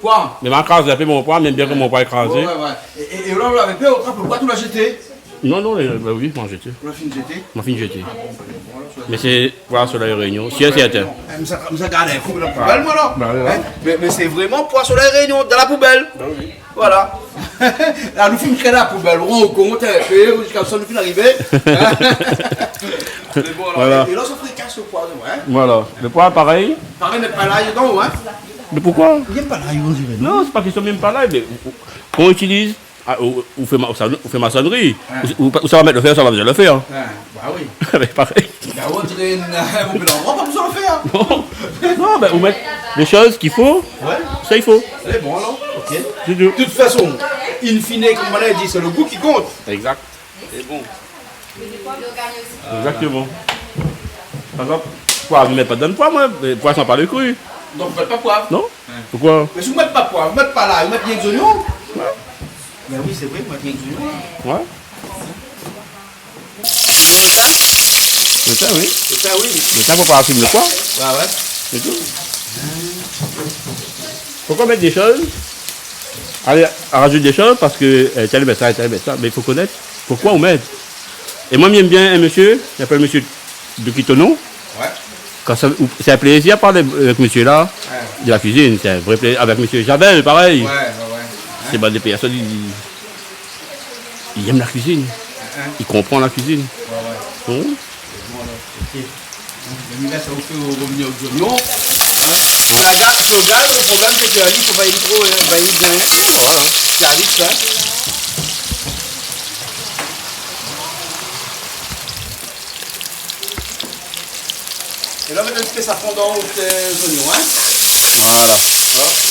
Poire. Mais ma case, j'ai appelé mon poire, même bien que mon poire écrasé. Ouais. Et là, on l'avait fait au trappe, pourquoi tu l'as jeté? Non, bah oui, moi jeté. Tu l'as fini de jeter? Moi fini de jeter. Mais c'est poire sur la Réunion, si c'est atteint. Vous avez gardé un coup dans la poubelle, moi là. Mais c'est vraiment poire sur la Réunion, dans la poubelle. Voilà. Là, nous filmons dans la poubelle, on compte, jusqu'à ce que nous finissons d'arriver. Voilà. Et là, ça fait casse au poire, ouais. Voilà. Le poire, pareil. Pareil, mais pas là, dedans, ouais. Mais pourquoi? Il n'y a pas là, on dirait. Non, c'est pas qu'ils sont même pas là, mais qu'on utilise. Ou fait maçonnerie. Ou ça va mettre le fer, ça va déjà le faire. Bah oui. Mais pareil. Bah on dirait un peu d'endroit, pas besoin de le faire. Non, mais vous mettre les choses qu'il faut. Ouais. Ça, il faut. C'est bon alors. Ok. De toute façon, in fine, comme on l'a dit, c'est le goût qui compte. Exact. C'est bon. Exactement. Par exemple, poivre, vous ne mettez pas de poivre, moi. Les poissons pas le cru. Donc vous ne mettez pas poivre. Non. Pourquoi? Mais si vous ne mettez pas poivre, vous ne mettez pas là, vous mettez bien des oignons. Ouais. Ben oui, c'est vrai, vous mettez bien des oignons. Ouais. Le thym, oui. Le thym, oui. Le thym, faut pas rafiner le poivre. Bah ouais. C'est tout. Pourquoi mettre des choses? Allez, rajoute des choses parce que tel met ça, mais il faut connaître pourquoi on met. Et moi, j'aime bien un monsieur, il s'appelle monsieur de Quitonon. Ouais. C'est un plaisir de parler avec monsieur là, de la cuisine, c'est un vrai plaisir. Avec monsieur Javel, pareil. Ouais. C'est pas des personnes, il aime la cuisine. Il comprend la cuisine. Ouais. Le ça vous fait revenir aux oignons. La gare, sur le gaz, le problème c'est que la liste, on va y trop, va y bien. Voilà. C'est la liste, hein. Et là, maintenant, tu fais ça fondant aux oignons, hein. Voilà.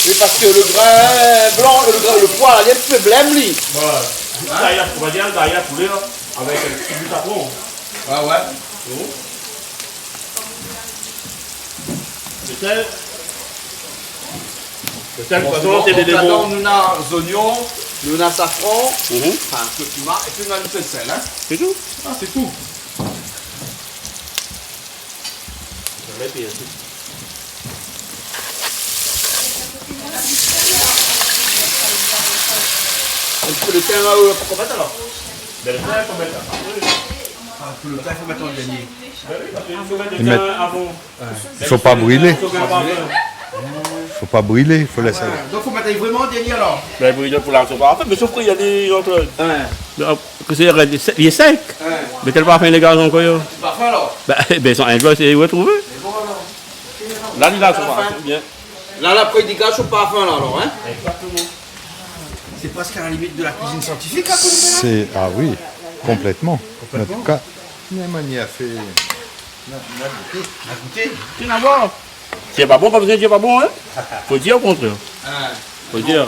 Oui, parce que le grain blanc, le pois, il y a un petit peu blême, lui. Voilà. On va dire un derrière poulet avec un petit but à fond. Ouais. Le sel, de toute façon, c'est des là-dedans, bons. nous avons des oignons, nous avons safran, enfin, un peu de piment, et puis nous avons un peu de sel, hein. C'est tout? Ah, c'est tout. Un petit peu de thym pour qu'on mette alors? Ben, le thym, il faut mettre ça. Le thym, il faut mettre en dernier. Il ne faut pas brûler. Il ne faut pas brûler, il faut laisser. Donc il faut mettre vraiment en dernier alors? Ben, brûler pour la sauce. En fait, mais sauf qu'il y a des entre. Il est sec. Mais quel parfum les gars encore? C'est parfait alors? Ben, son inglois, c'est où trouver? Là, il a son parfum, bien. Là, après, il dégage au parfum là alors, hein? Exactement. C'est presque à la limite de la cuisine scientifique, là, Ah oui, complètement. En tout cas, a fait. A goûté. C'est à voir. C'est pas bon, pas besoin de dire pas bon, hein? Faut dire au contraire. Faut dire.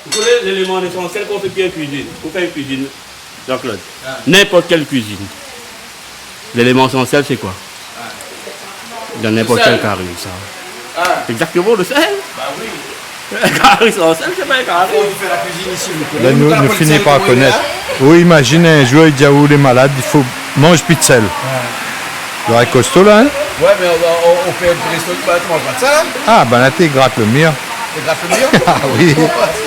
Vous connaissez les éléments essentiels qu'on fait bien en cuisine. Qu'on fait une cuisine, Jean-Claude. N'importe quelle cuisine. L'élément essentiel, c'est quoi? Dans n'importe quel carré, ça. Exactement, le sel. Bah oui. Carré sans sel, c'est pas un carré. On fait la cuisine ici, vous Là, nous ne finissons pas à connaître. Oui, imaginez un jour, il dit à où les malades, il faut manger plus de sel. Il doit être costaud là, hein? Ouais, mais on fait un resto, tu manges pas de ça, là? Ah, ben là, tu grattes le mur. C'est grave le mur. Ah oui,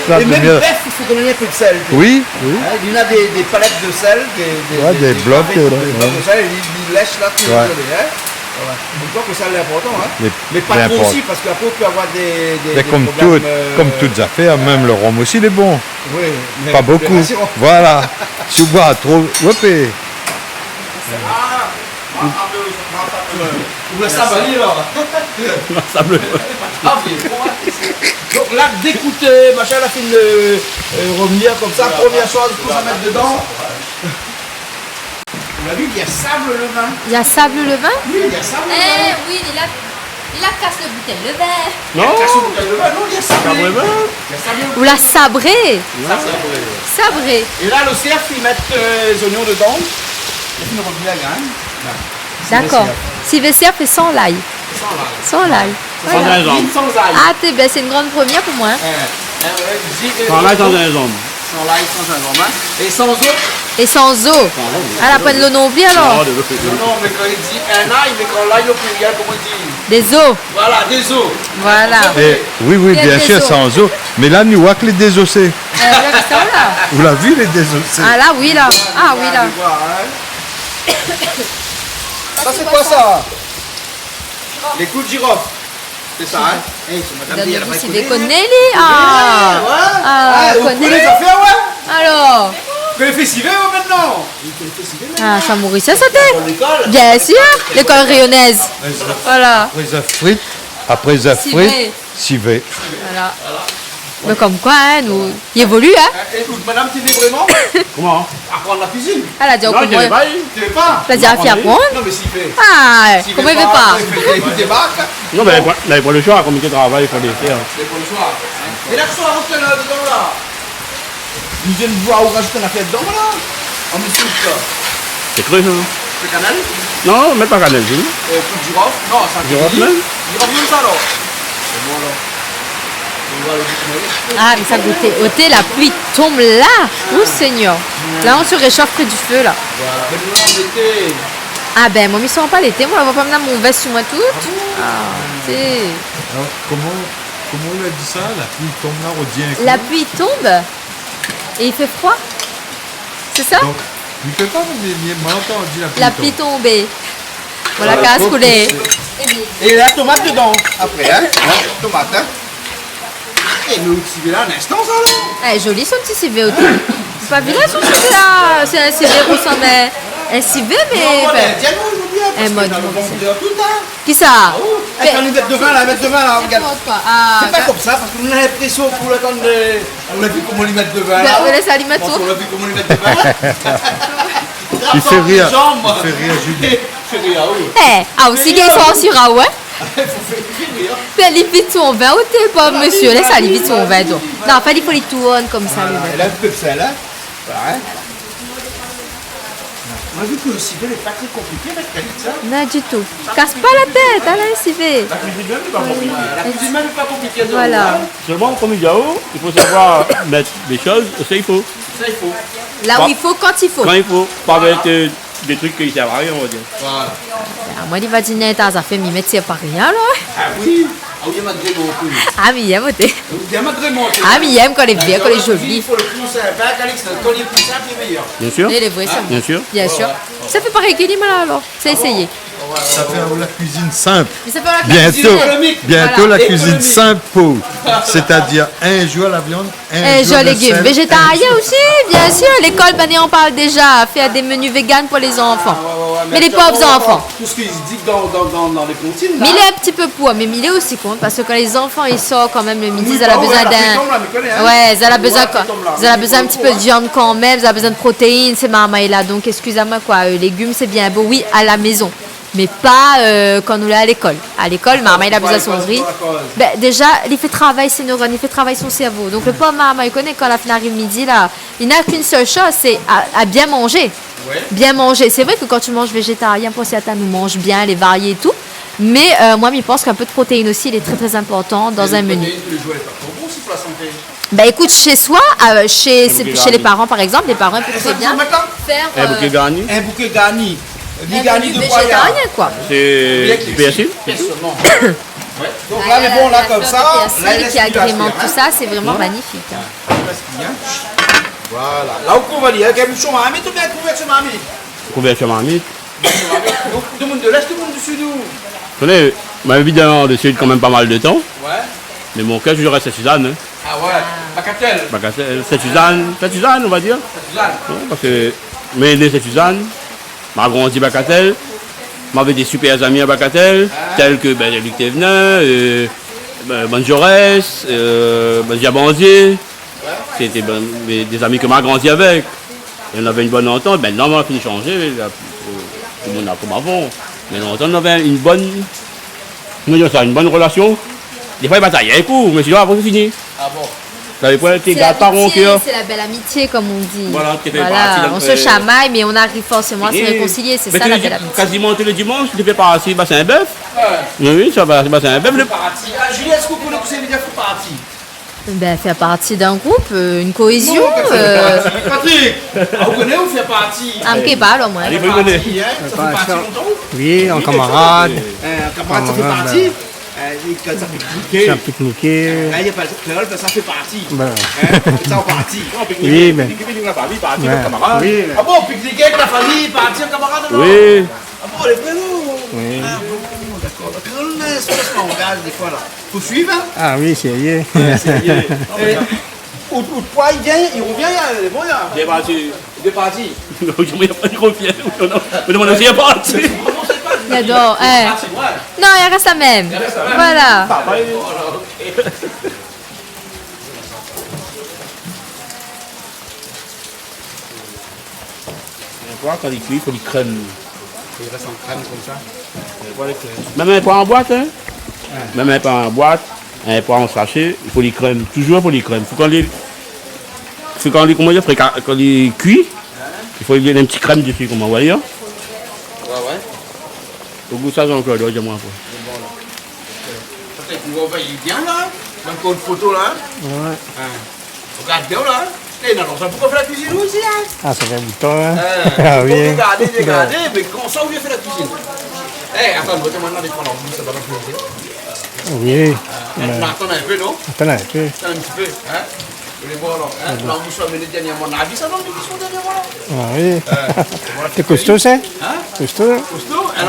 gratte Et le même mur. bref, il faut qu'on ait un peu de sel. Oui, oui. Hein, il y en a des palettes de sel, Des blocs, des là, blocs de sel, et ils lèchent là, tout Ouais. hein. Voilà. Donc, donc, ça c'est important, hein. Les- Mais pas les trop importe. aussi, parce qu'après, on peut avoir des Mais comme, problèmes, comme toutes affaires, même le rhum aussi, il est bon. Oui, mais Pas beaucoup. modération. Voilà. Si vous boivez trop, hop, et- Vous laissez ça balayer, là. Ça me... Ah, oui. Donc là, d'écouter, machin, la fin de revenir comme ça, première chose pour se mettre dedans. On a vu qu'il y a sable le vin. Il y a sable le vin? Oui, il y a sable le vin. Eh oui, il a cassé le bouteille le vin. Non, non, il y a sable. Pas vraiment. Il y a sable. Ou la sabré. Ça, c'est vrai. Sabré. Et là, le cerf, ils mettent les oignons dedans. Et puis, on revient à la graine. D'accord. Sylvester fait sans l'ail. Sans l'ail. Sans un jambe. Sans ail. Ah, ben, c'est une grande première pour moi. hein. Sans l'ail, sans un jambe. Sans l'ail, sans un jambe. Et sans eau. Et sans eau. Ah, la peine le non plus alors. Non, de l'autre côté. Non, mais quand il dit un ail, mais quand l'ail au pluriel, comment il dit? Des os. Voilà, des os. Voilà. et- oui, oui, Il y a bien des sûr, os. sans eau. Mais là, nous voyons que les désossés. Là, ça, là. Vous l'avez vu, les désossés? Ah là, oui, là. Ah oui, là. Tu vois, hein. Ça, c'est quoi ça? Les coups de girofle. C'est ça, hein? Eh, c'est madame Lee, elle a pas C'est écouté, des hein. Connelly. Ah. Ouais. Ah, Vous Connelly. connaissez les affaires, ouais? Alors. Que les festivals, maintenant? Que les festivals, Ah, ça Mauricien, ça dans l'école? bien sûr. L'école rayonnaise. Voilà. Après les frites, après les Civet. frites, civet. Voilà. Mais comme quoi, hein, nous, il évolue, hein. Écoute, madame, tu veux vraiment Comment? apprendre la cuisine? Elle a dit, Non, comment je n'ai pas eu. Tu veux pas? elle a dit, à faire apprendre. Non, mais s'il fait. Ah, comment il veut pas? Il débarque. Non, mais il n'y a pas le choix, comme il travail, il faut les faire. C'est pour le soir. Et là, ce soir, on là dedans, là. Ils viennent voir où rajouter la fête dedans, là. En musique, là. C'est cru, ça. C'est canal. Non, mets pas cannelle, si. Coup de girofle. Non, ça Girofle, cuisine. même. Girofle, même ça, alors. C'est bon, alors. On va le dire. Ah, mais ça goûtait. Ôtez, la pluie tombe là. Oh, Seigneur. Là, on se réchauffe près du feu, là. Voilà. Mais nous, là, on était. Ah, ben, moi, ils sont pas l'été. Moi, on va pas mener mon veste sur moi toute. Ah, c'est. Alors, comment on a dit ça? La pluie tombe là, on dit un La pluie tombe et il fait froid. C'est ça? Donc, il fait pas, mais moi, on dit La pluie tombée. Voilà, casse coulée. Et la tomate dedans. Après, hein. Tomate, hein. Et nous, c'est là, un instant, ça, là. Eh, joli son petit civet aussi. C'est pas vilain son civet là. C'est un civet ressemble à un civet, mais. Tiens-nous, aujourd'hui, hein. Un mode, Parce que dans le bon, vendeur, tout, hein. Qui ça? Eh, quand ils mettent de vin, là, mettre de vin, là, regarde. Ah, C'est pas comme ça, parce qu'on a l'impression pour l'attendre. On a vu comment ils mettent de vin. ben, là. on laisse aller mettre Parce tout. qu'on a vu comment ils mettent de vin. Il fait rire. Il fait rire, Julie. Il fait rire, oui. Eh, ah aussi qu'ils sont sur ah ouais. Il faut faire rire. Fais les vite son vin, ou t'es pas monsieur, laisse aller vite son vin. Donc. Non, fallait il faut les tourner comme ça. le Elle vin. a un peu de sel, hein. Voilà. On a vu que le civet n'est pas très compliqué avec ça. Non, du tout. Casse pas la tête, hein, là, le civet. La cuisine même n'est pas compliquée. La cuisine même n'est pas compliquée. Voilà. Seulement, comme il y a haut, il faut savoir mettre des choses, ça il faut. Ça, il faut. Là où il faut, quand il faut. Quand il faut, pas mettre des trucs qui ne servent à rien, on va dire. Voilà. Ah, moi, il va dîner, t'as fait m'y mettre pas rien, là. Ah oui. Ah oui, il y a ma grément. Ah, mais il aime, t'es. Il y a ma grément. Ah, mais il aime quand elle est bien, quand elle est jolie. Il faut le plus simple. Calix, quand il est plus simple, il est meilleur. Bien sûr. Elle est vraie, ça. Bien sûr. Bien sûr. Ça fait pareil équilibre, là, alors. C'est essayé. Ça fait la cuisine simple. Mais ça fait la Bientôt, économique. bientôt Voilà. la cuisine Économique. simple pour. C'est-à-dire un jour la viande, un Et jour je le légumes. sel, Végétarien aussi, bien sûr. L'école, ben, on parle déjà. Faire des menus véganes pour les enfants. Mais les pauvres enfants. Tout ce qu'ils disent dans les cantines. Mais il est un petit peu poids, mais il est aussi compte parce que quand les enfants ils sortent quand même le midi, ils ont besoin d'un. Ouais, ils ont besoin quoi. Ils ont besoin un petit peu de viande quand même, ils ont besoin de protéines, c'est maman est là. Donc excusez-moi quoi, légumes c'est bien beau, oui, à la maison. Mais pas quand nous est à l'école. À l'école, maman il a besoin de son riz. Ben, déjà, il fait travailler ses neurones, il fait travailler son cerveau. Donc le pauvre maman, il connaît quand la fin arrive midi là, il n'a qu'une seule chose, c'est à bien manger. bien manger. C'est vrai que quand tu manges végétarien, porciata nous mange bien, les variés et tout. Mais moi, je pense qu'un peu de protéines aussi, il est très très important dans un menu. Bah écoute, chez soi, chez les parents par exemple, les parents peuvent très bien faire Un bouquet garni. Un bouquet garni. un menu végétarien quoi. C'est persil. Donc là, les bons là comme ça. Là, Qui agrémente tout ça, c'est vraiment magnifique. Voilà. Là où on va dire, quel bouchon marmite ou bien couverture marmite? Couverture marmite. Donc, tout le monde de l'Est, tout le monde du Sud. Vous savez, ma vie dans le Sud quand même pas mal de temps. Ouais. Mais mon cœur, je reste à Suzanne. Hein. Ah ouais. Bacatel. C'est Suzanne, on va dire. Suzanne. Ouais, parce que mes aînés, c'est Suzanne. M'a grandi Bacatel. M'avait des super amis à Bacatel, tels que Luc Thévenin, Ben Jaurès, Diabandier. C'était des amis que m'a grandi avec. Et on avait une bonne entente. Maintenant, on a fini de changer. Tout le monde a comme avant. Mais longtemps, on avait une bonne relation. Des fois, il bataillait un coup, mais sinon, après, c'est fini. Ah bon? Ça avait pas été gars par mon cœur. C'est la belle amitié, comme on dit. Voilà, qui fait partie on se chamaille, mais on arrive forcément à se réconcilier. C'est ça la belle amitié. Quasiment tous les dimanches, tu fais partie, c'est un bœuf. Oui, ça va, c'est un bœuf. Julie, est-ce que vous connaissez ce que veut dire faire partie? Ben, faire partie d'un groupe, une cohésion. Patrick, vous connaissez ou faire partie? Un petit pas, au moins. Allez, vous connaissez. Ça fait partie longtemps? Oui, en camarade. Un camarade, ça fait partie? Quand ça fait Ça pique-niquer. Là, il n'y a pas de créole, ça fait partie. Ben, Ça en partie. oui, mais. Oui. Ah bon, pique-niquer avec la famille, partir camarade? Oui. Ah bon, les prénoms? Oui. Ah bon, d'accord. Le créole, c'est ce qu'on engage des fois là. Faut suivre, hein? Ah oui, sérieux. Ou toi, il vient, il revient, il est bon, là. Il est parti. Il est parti. Il revient. Vous demandez s'il est parti. J'adore. Non, il reste la même. Voilà. Quand il cuit, il faut du crème. Il reste en crème comme ça. Même un poids en boîte, hein? Même un poids en boîte, un poids en sachet, il faut du crème. Toujours il faut du crème. Quand il cuit, il faut lui mettre un petit crème dessus, comme vous voyez. Ouais. Au goût, ça, j'ai encore d'autres, moi. Peut-être que vous voyez bien là. Encore une photo là. Ouais. Regarde bien là. Et non, ça pourquoi faire la cuisine aussi, hein? Ah, ça fait un bout de temps, hein? Ah oui. Regardez, mais comment ça, vous voulez faire la cuisine? Attends, je vais te demander de prendre en plus, ça va pas plaisir. Oui. Attends un peu, non? Attends un peu. Attends un petit peu, hein? Vous voulez voir alors, hein? Là, vous sommes mené dernièrement. On a vu ça dans l'émission dernièrement là? Ah oui. T'es costaud, ça? Hein? Costaud? Costaud? Un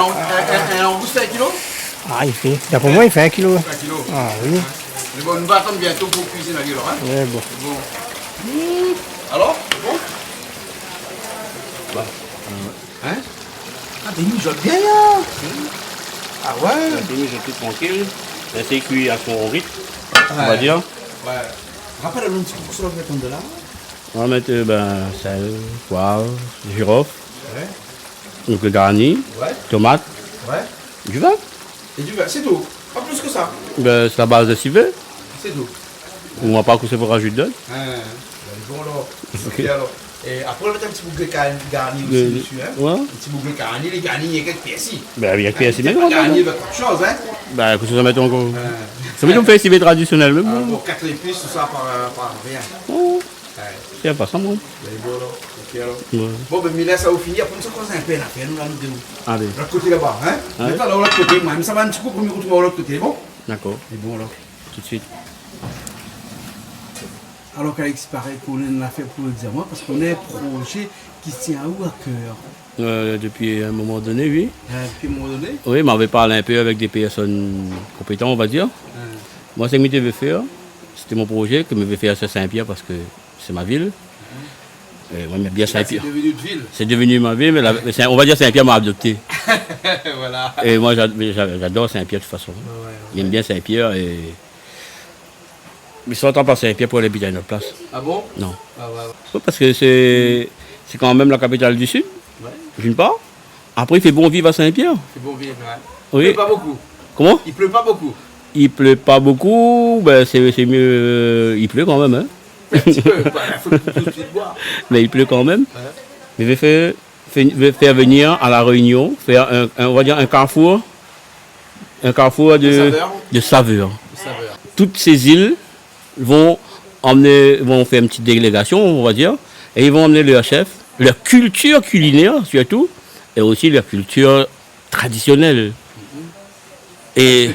langouste fait 1 kilo? Ah, il fait. D'après moi, il fait 1 kilo. 1 kilo. Ah oui. Mais bon, nous va attendre bientôt pour cuisiner la gueule, hein? Ouais, bon. Bon. Alors, c'est bon? Hein? Ah, t'es mis, j'aime bien, là! Ah ouais? C'est tout tranquille. C'est cuit à son rythme, on va dire. Ouais. Rappelle un petit peu sur le béton de là. On va mettre sel, poivre, girofle, donc le garni, tomate, du vin. Et du vin, c'est tout. Pas plus que ça. C'est la base de civet. C'est tout. On ne va pas couper pour rajouter dedans. Bon alors. Ok alors. Et après on va mettre un petit bouquet garni aussi dessus. Hein? Ouais. Un petit bouquet garni, les garnis, il y a quelques pièces ici. Il y a quelques pièces ici. Garni avec autre chose, hein? Qu'est-ce que ça met encore? Ça veut dire qu'on fait civet traditionnel même. Bon, 4 épices, tout ça par rien. C'est pas ça, moi. Ok alors. Bon, ben Mila, ça va finir. Après, nous sommes un peu là, nous allons nous. Allez. L'autre côté là-bas, hein? Maintenant, là, l'autre côté, moi, ça va un petit coup pour nous retrouver à l'autre côté, bon? D'accord. C'est bon alors. Tout de suite. Alors qu'Alex paraît qu'on l'a fait pour le dire moi, parce qu'on a un projet qui se tient à où à cœur? Depuis un moment donné, oui. Depuis un moment donné? Oui, mais on avait parlé un peu avec des personnes compétentes, on va dire. Moi, c'est que je veux faire. C'était mon projet que je veux faire à Saint-Pierre parce que c'est ma ville. Moi, j'aime bien Saint-Pierre. C'est devenu une ville. C'est devenu ma ville, mais on va dire Saint-Pierre m'a adopté. Voilà. Et moi, j'adore Saint-Pierre de toute façon. J'aime bien Saint-Pierre et. Mais si on entend par Saint-Pierre pour aller habiter à une autre place. Ah bon? Non. Ouais, parce que c'est quand même la capitale du Sud, d'une part. Après, il fait bon vivre à Saint-Pierre. C'est bon vivre, ouais. Oui. Il pleut pas beaucoup. Comment? Il pleut pas beaucoup. Il pleut pas beaucoup, c'est mieux. Il pleut quand même, hein? Un petit peu, il faut tout de suite boire. Mais il pleut quand même. Mais il fait faire venir à la Réunion, faire on va dire un carrefour de saveurs. Toutes ces îles vont faire une petite délégation, on va dire, et ils vont emmener leur chef, leur culture culinaire surtout, et aussi leur culture traditionnelle. Et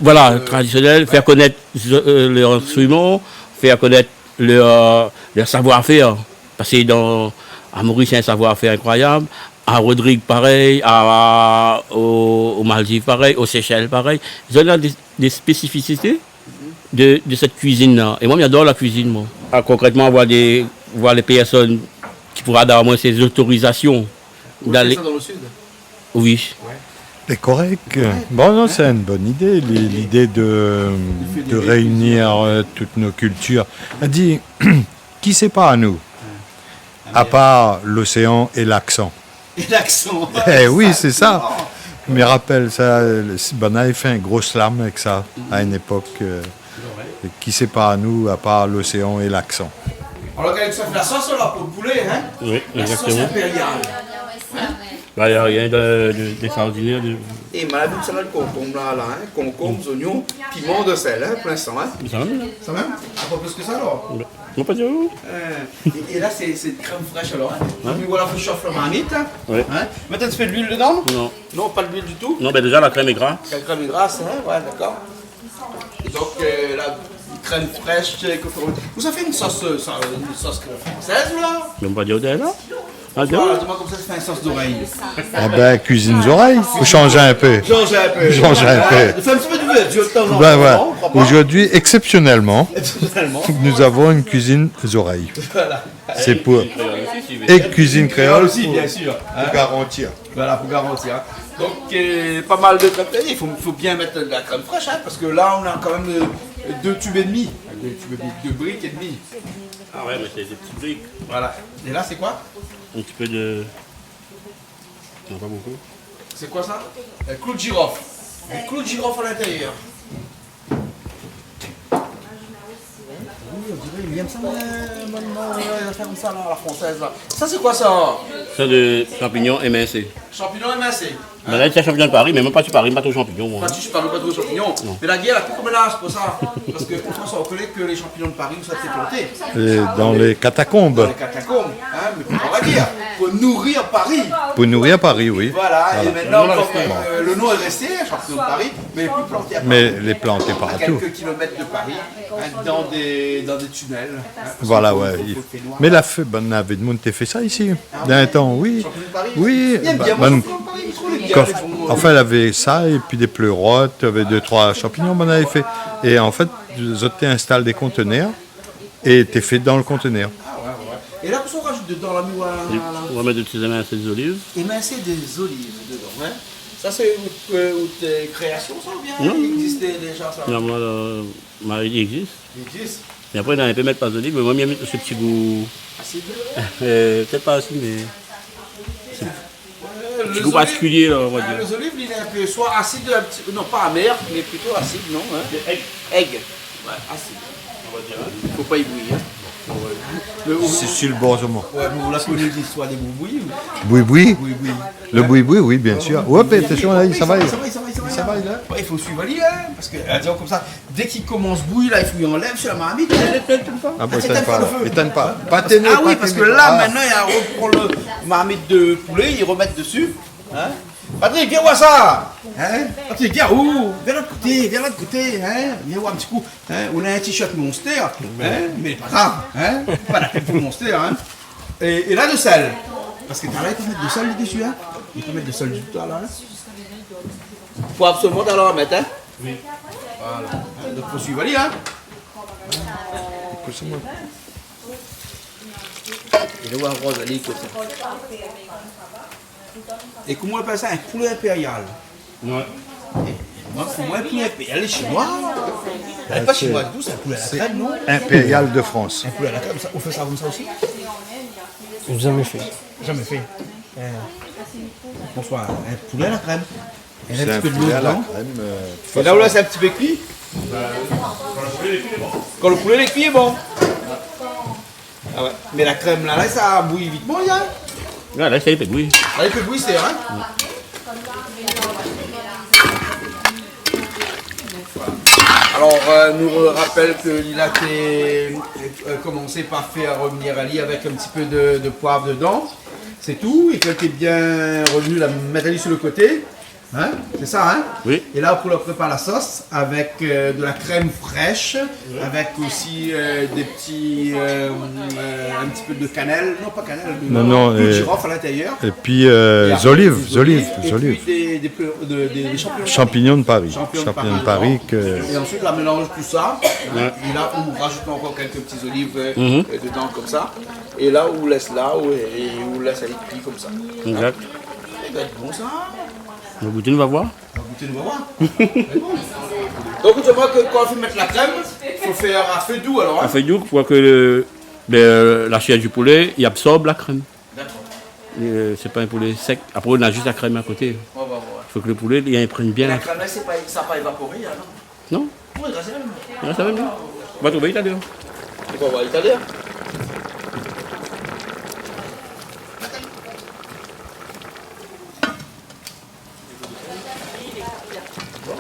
voilà, traditionnelle, faire connaître leurs instruments, faire connaître leur savoir-faire. Parce que à Maurice, il y a un savoir-faire incroyable, à Rodrigue pareil, aux Maldives pareil, aux Seychelles pareil. Ils ont des spécificités de cette cuisine-là. Et moi, j'adore la cuisine, moi. Concrètement, voir les personnes qui pourraient avoir moins ces autorisations d'aller. Ça dans le sud. Oui. Ouais. C'est correct. Bon, non, c'est une bonne idée, l'idée de réunir toutes nos cultures. Elle dit, qui c'est pas à nous, à part l'océan et l'accent. Et l'accent. Eh oui, c'est ça. Je me rappelle ça. On avait fait un gros slam avec ça à une époque. Qui c'est pas à nous, à part l'océan et l'accent. Alors, quand ça fait la sauce là pour le poulet, hein? Oui, la exactement. sauce impériale. Il n'y a rien de sardinaire. Et malade une salade concombre là, hein? Concombre, oignons, piment de sel, hein, pour l'instant, hein? Ça même. Ça même? Pas plus que ça alors? On va pas dire où. Et là, c'est crème fraîche alors, hein? Puis voilà, il faut chauffer la marmite, hein? Oui. Maintenant, tu fais de l'huile dedans? Non. Non, pas d'huile du tout? Non, ben déjà la crème est grasse. La crème est grasse, hein? Ouais, d'accord. Et donc, la crème fraîche, vous avez fait une sauce française, là? On va pas dire où là. Voilà, dis-moi comme ça, tu fais une sauce d'oreille. Eh ben, cuisine oreilles. Faut changer un peu. Changer un peu. Changer un peu. Fais un petit peu de verdure de temps en temps. Ben ouais. Aujourd'hui, exceptionnellement, Exceptionnellement. nous avons une cuisine aux oreilles. Voilà. C'est pour... Et cuisine créole aussi, bien sûr. pour garantir. Voilà, pour garantir. Hein. Donc, pas mal de crème fraîche. Il faut bien mettre de la crème fraîche, hein, parce que là, on a quand même 2 tubes et demi. 2 briques et demi. Ah ouais, mais c'est des petits briques. Voilà. Et là, c'est quoi? Un petit peu de. Non, pas beaucoup. C'est quoi ça? Un clou de girofle. Un clou de girofle à l'intérieur. Oui, on dirait, il aime ça maintenant, il va faire comme ça, là, la française. Là. Ça, c'est quoi ça? C'est de champignons émincés. Champignons émincés. Mais là, c'est un champignon de Paris, mais même pas de Paris, pas de champignons. Moi. Je parle pas de champignons. Non. Mais la guerre, elle a plus comme l'âge pour ça. Parce qu'en France, on reconnaît que les champignons de Paris, ça s'est planté. Et dans les catacombes. Dans les catacombes. Hein, mais pour la guerre. Pour nourrir Paris. Pour nourrir Paris, oui. Voilà. Et maintenant, le nom est resté, champignons de Paris, mais plus planté à Paris. Mais les planter À partout. quelques kilomètres de Paris, hein, dans des tunnels. Hein, Voilà, ouais. Mais la feu, ben, avait de monde qui fait ça ici. D'un temps, oui. Oui. Il aime bien, moi, champignons de Paris, il trouve les bien, les bons. Enfin, elle avait ça, et puis des pleurotes, avait 2-3 champignons, on avait fait. Et en fait, vous installez des conteneurs, et t'es fait dans le conteneur. Ah ouais, ouais. Et là, qu'est-ce qu'on rajoute dedans, la noix? On va mettre des petits émincés d'olives. Émincer des olives dedans, hein. Ça, c'est tes créations, ça, ou bien Non. il existait déjà, ça? Non, moi, il existe. Il existe. Et après, on a un peu mettre pas d'olives, mais moi, j'aime ce petit goût. Acide. Peut-être pas assez, mais. Petit goût particulier, là, on va dire. Les olives, il est un peu soit acide, un petit, non pas amer, mais plutôt acide, non? Hein? Egg. Ouais, acide. On va dire. Il ne faut pas y bouillir. C'est sur le bon moment. Ouais, mais vous la connaissez l'histoire des boubouilles? Boui-boui. Oui. Le boui-boui, oui, bien sûr. Hop, attention, là, ça va. Ça va, là. Ouais, il faut suivre Ali, hein, parce que, disons comme ça, dès qu'il commence bouillir, là, il faut y enlève sur la marmite. Ah, bon, t'éteins pas le feu. éteins pas. Pas ténèbres, Ah oui, pas parce que ténèbres. là, Ah. maintenant, il reprend le marmite de poulet, ils remettent dessus. Hein? Patrick, viens voir ça. Hein? Patrick, viens où? Viens de l'autre côté, hein? Viens voir un petit coup. Hein? On a un t-shirt Monster, hein? Mais pas grave, hein? Pas la tête de Monster, hein? Et là, de sel. Parce que t'as là, il peut mettre de sel dessus, hein? Il peut mettre de sel du tout, là. Hein? Faut absolument alors mettre, hein? Oui. Voilà. Donc, faut suivre Ali, hein? Et là, on rose Ali, comme ça. Et comment on appelle ça? Un poulet impérial. Ouais. Moi, pour moi, un poulet impérial, elle est chinoise. Elle n'est pas chinoise du tout, c'est un poulet à la crème, non? Impérial de France. Un poulet à la crème, ça, on fait ça comme ça aussi? Jamais fait. Jamais fait. Bonsoir, un poulet à la crème. Et C'est un un petit peu de l'eau poulet à la dedans. crème. Et là où là, c'est un petit peu cuit. Quand le poulet est cuit, est bon. Ah ouais. Mais la crème là, ça bouillit vite, bon, hein? Là, c'est les pégouilles. Avec le bruit, c'est hein. Alors, nous rappelle que Lila a commencé par faire revenir Ali avec un petit peu de poivre dedans. C'est tout. Et qu'elle était bien revenue la mettre Ali sur le côté. Hein? C'est ça, hein? Oui. Et là, pour leur préparer la sauce avec de la crème fraîche, avec aussi des petits, un petit peu de cannelle, non pas cannelle, de girofle à l'intérieur. Et puis Et après, olives. Et puis des champignons. Champignons de Paris. Champignons de Paris que... Et ensuite, on mélange tout ça. Hein, et là, on rajoute encore quelques petites olives dedans comme ça. Et là, on laisse et on laisse aller cuire comme ça. Exact. Ça doit être bon ça. On va goûter, on va voir. On va goûter, on va voir. C'est bon. Donc, tu vois que quand on fait mettre la crème, il faut faire à feu doux alors. Hein. À feu doux pour que la chair du poulet il absorbe la crème. D'accord. C'est pas un poulet sec. Après, on a juste la crème à côté. On va voir. Il faut que le poulet il prenne bien La crème là, ça n'a pas évaporé, hein, non? Non. Oui, grâce à elle. Ah, ça va bien. On va trouver l'italien. On va voir l'italien.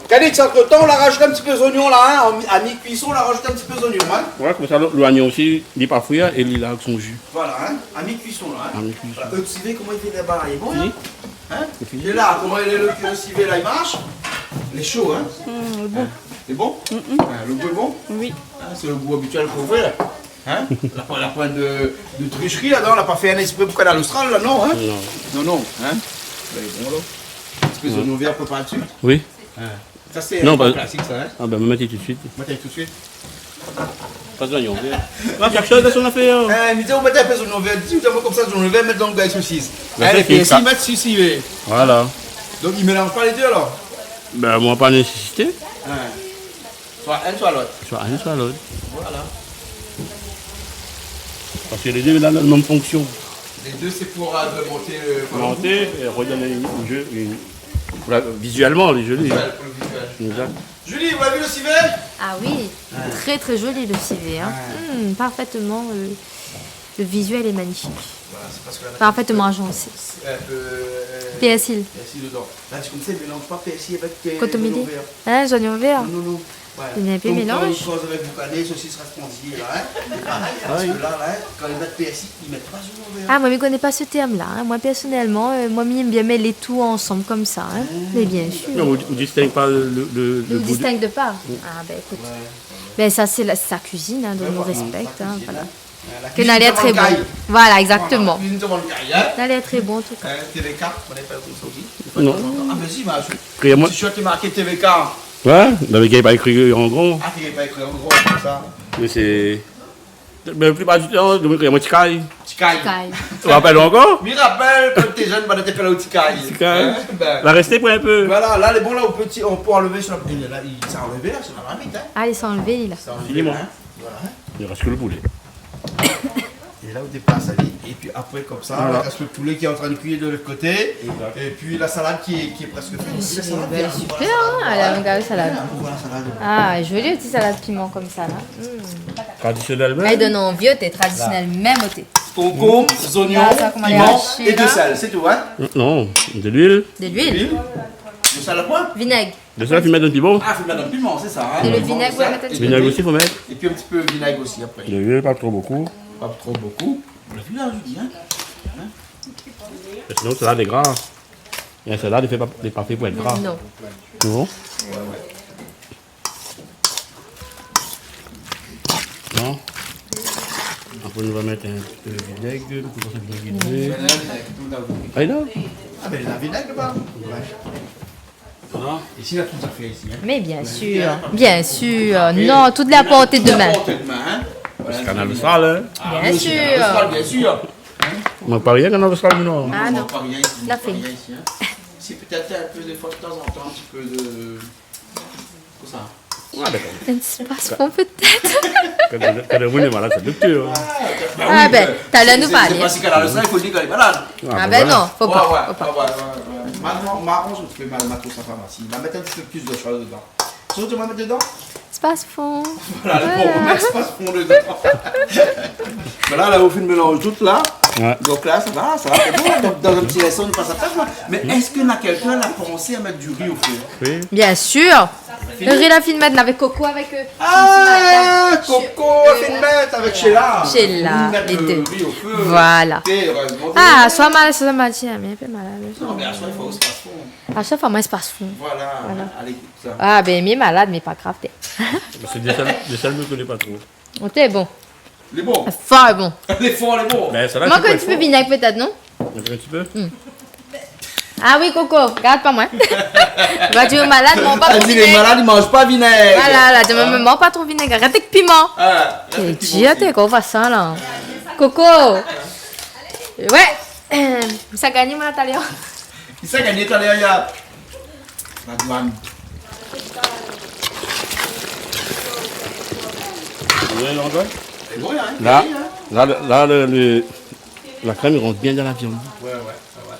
Calix, entre-temps, on la rajoute un petit peu d'oignons là, hein, à mi-cuisson, on la rajoute un petit peu d'oignons. Hein. Ouais, comme ça, l'oignon aussi, il est pas fouillé et il a son jus. Voilà, hein, à mi-cuisson là. Hein. À mi-cuisson. Voilà. Le civet, comment il fait là-bas? Il est bon, Oui. hein? Il est là, comment il est le civet là, il marche? Il est chaud, hein? Le bon. C'est bon? Le goût est bon? Oui. Hein, c'est le goût habituel qu'on fait là. Hein? La pointe de tricherie là-dedans, on n'a pas fait un esprit pour qu'on a l'Austral là, non? Hein? Non. Non. Hein? Il est bon là. Un petit peu d'oignon vert préparé dessus. Oui. Hein. Ça c'est Non, un classique ça, hein? Ah ben, mettez tout de suite. Mettez tout de suite. Pas d'oignon vert. On va faire chose de son affaire. Mais vous mettez un peu d'oignon vert, si vous avez comme ça d'oignon vert, mettez donc de la saucisse. Mais Et c'est puis ça. ici, mettre civet. Voilà. Donc ils ne mélangent pas les deux alors? Ben, moi, pas nécessité. Hein. Soit un, soit l'autre. Soit un, soit l'autre. Voilà. Parce que les deux, ils ont la même fonction. Les deux, c'est pour agrémenter le Monter et redonner un jeu. Voilà, visuellement, les jolis. visuel, pour le visuel. Exact. Julie, vous avez vu le civet? Ah oui, très très joli le civet. Hein. Parfaitement, le visuel est magnifique. Voilà, c'est parce que la Parfaitement agencé. PSI. PSI dedans. Là, tu comme ça, il mélange pas PSI avec Cotomidi. l'oignon vert. Hein, oignon vert. Non. Ouais. Il y a un peu de Donc, mélange. Une chose avec boucané, saucisse raspondier, là, hein. Parce que là, quand ils mettent PSI, ils mettent pas d'oignon vert. Ah, moi, je ne connais pas ce terme-là. Hein. Moi, personnellement, moi, j'aime bien mêler tout ensemble comme ça. Hein. Mais bien sûr. Non, vous ne distinguez pas le Vous goût. distingue pas. Ah, ben écoute. Ben, ça, c'est sa cuisine, hein, donc on respecte. Hein, voilà. Que n'allait être très bon. Voilà, exactement. Cuisine devant le caille, hein. N'allait être très bon en tout cas. TVK, on n'est pas comme ça aussi. Non. Ah, mais si, ma Criez-moi. si je suis marqué TVK. Ouais, dans le gars, il pas écrit en gros. Ah, il n'est pas écrit en gros comme ça. Mais c'est. Mais la plupart du temps, je me crie, moi, Tikaï. Tikaï. Caille. Tu te rappelles encore? Je me rappelle quand t'es jeune, on était pas là au Tikaï. Tikaï. Va rester pour un peu. Voilà, là, les bons là, on peut enlever sur la. Là, il s'est enlevé, là, c'est la marmite, hein. Allez, s'est enlevé, là. C'est enlevé, Dis-moi. hein. Voilà. Il reste que le poulet. Et là, on déplace Ali. Et puis après, comme ça, Voilà. il reste le poulet qui est en train de cuire de l'autre côté. Exact. Et puis la salade qui est presque faite. La salade, Ben, bien. super, hein, à la longue salade. On voit la salade. Ah, joli le petit salade piment comme ça, là. Traditionnellement. Elle donne envie, t'es traditionnel, même au thé. Concombre, oignons, Là, ça, comment les piment hacher, et de là. sel, c'est tout, hein. Non, de l'huile. De l'huile, Huile. De sel à point. vinaigre. De ça, tu mets dans le piment. Ah, il faut mettre un piment, c'est ça. Hein. Et le Piment, vinaigre, sel, ouais, peut-être. et Vinaigre puis- aussi, il faut mettre. Et puis un petit peu de vinaigre aussi après. De l'huile, pas trop beaucoup. Pas trop beaucoup. On l'a vu là, je dis, hein. Sinon, le salade est gras. Et un salade, il n'est pas fait pour être gras. Non. Non. Non. Après, on va mettre un peu de vinaigre. Pour commencer à vinaigrer. Ah, non. Ah, ben, la vinaigre là-bas. Ah. Ici, là, tout à fait ici. Hein. Mais bien sûr, bien sûr. Non, toute la portée de main. Portée de main, hein. Voilà, Canal Austral, hein. Bien oui, sûr. Canal Austral, bien sûr. On n'a pas rien, Canal Austral, non. Ah non. Pas rien ici. La Pas fait. rien ici, hein. C'est peut-être un peu de fois de temps en temps, un petit peu de. Comme ça. Ah, d'accord. Ça ne se passe pas peut-être. Quand le monde est malade, c'est docteur. Ah ben, t'as l'air de nous C'est parler. pas si Canal Austral, il faut dire qu'elle est malade. Ah ben non, faut pas. Maintenant, marron, je fais mal, ma trousse en pharmacie. On va mettre un petit peu plus de choses dedans. Surtout, tu vas mettre dedans? Space-fond. Voilà, le bon, on espace fond dedans. Voilà, là, vous faites le mélange tout là. Ouais. Donc là, ça va, c'est bon. Dans un petit restaurant, on passe à faire. Mais est-ce qu'il y en a quelqu'un qui a pensé à mettre du riz au feu? Oui. Bien sûr. Le riz la fine mettre avec Coco avec Ah, Coco, fait une bête avec Sheila. Sheila, Mettre les le deux. riz au feu. Voilà. Heureusement. Ah, soit mal, soit mal, tiens, mais un peu malade. Non, mais à chaque fois, on se passe fond. À chaque fois, moi, je passe fond. Voilà. Allez, ça. Ah, ben, mais malade, mais pas grave, t'es. C'est des seuls que je ne connais pas trop. Oh, t'es bon. Les bons. Fort bon. Les fonds, les bons. Ben, ça là, Manque un petit peu de vinaigre, peut-être, non? Un petit peu. Ah oui, Coco, regarde pas moi. Bah, tu es malade, mange pas Elle trop dit les vinaigre. malades, ils mangent pas vinaigre. Voilà, là, tu me mange pas trop vinaigre. Arrête avec piment. Ah, T'es dit, t'es qu'on va ça, là. Coco. Ouais. Ça gagne, moi, Natalia. Qui s'est gagné tout à l'heure, il y a la douane. Oui, Antoine. C'est bon, hein? Là, la crème il rentre bien dans la viande. Ouais, ça va.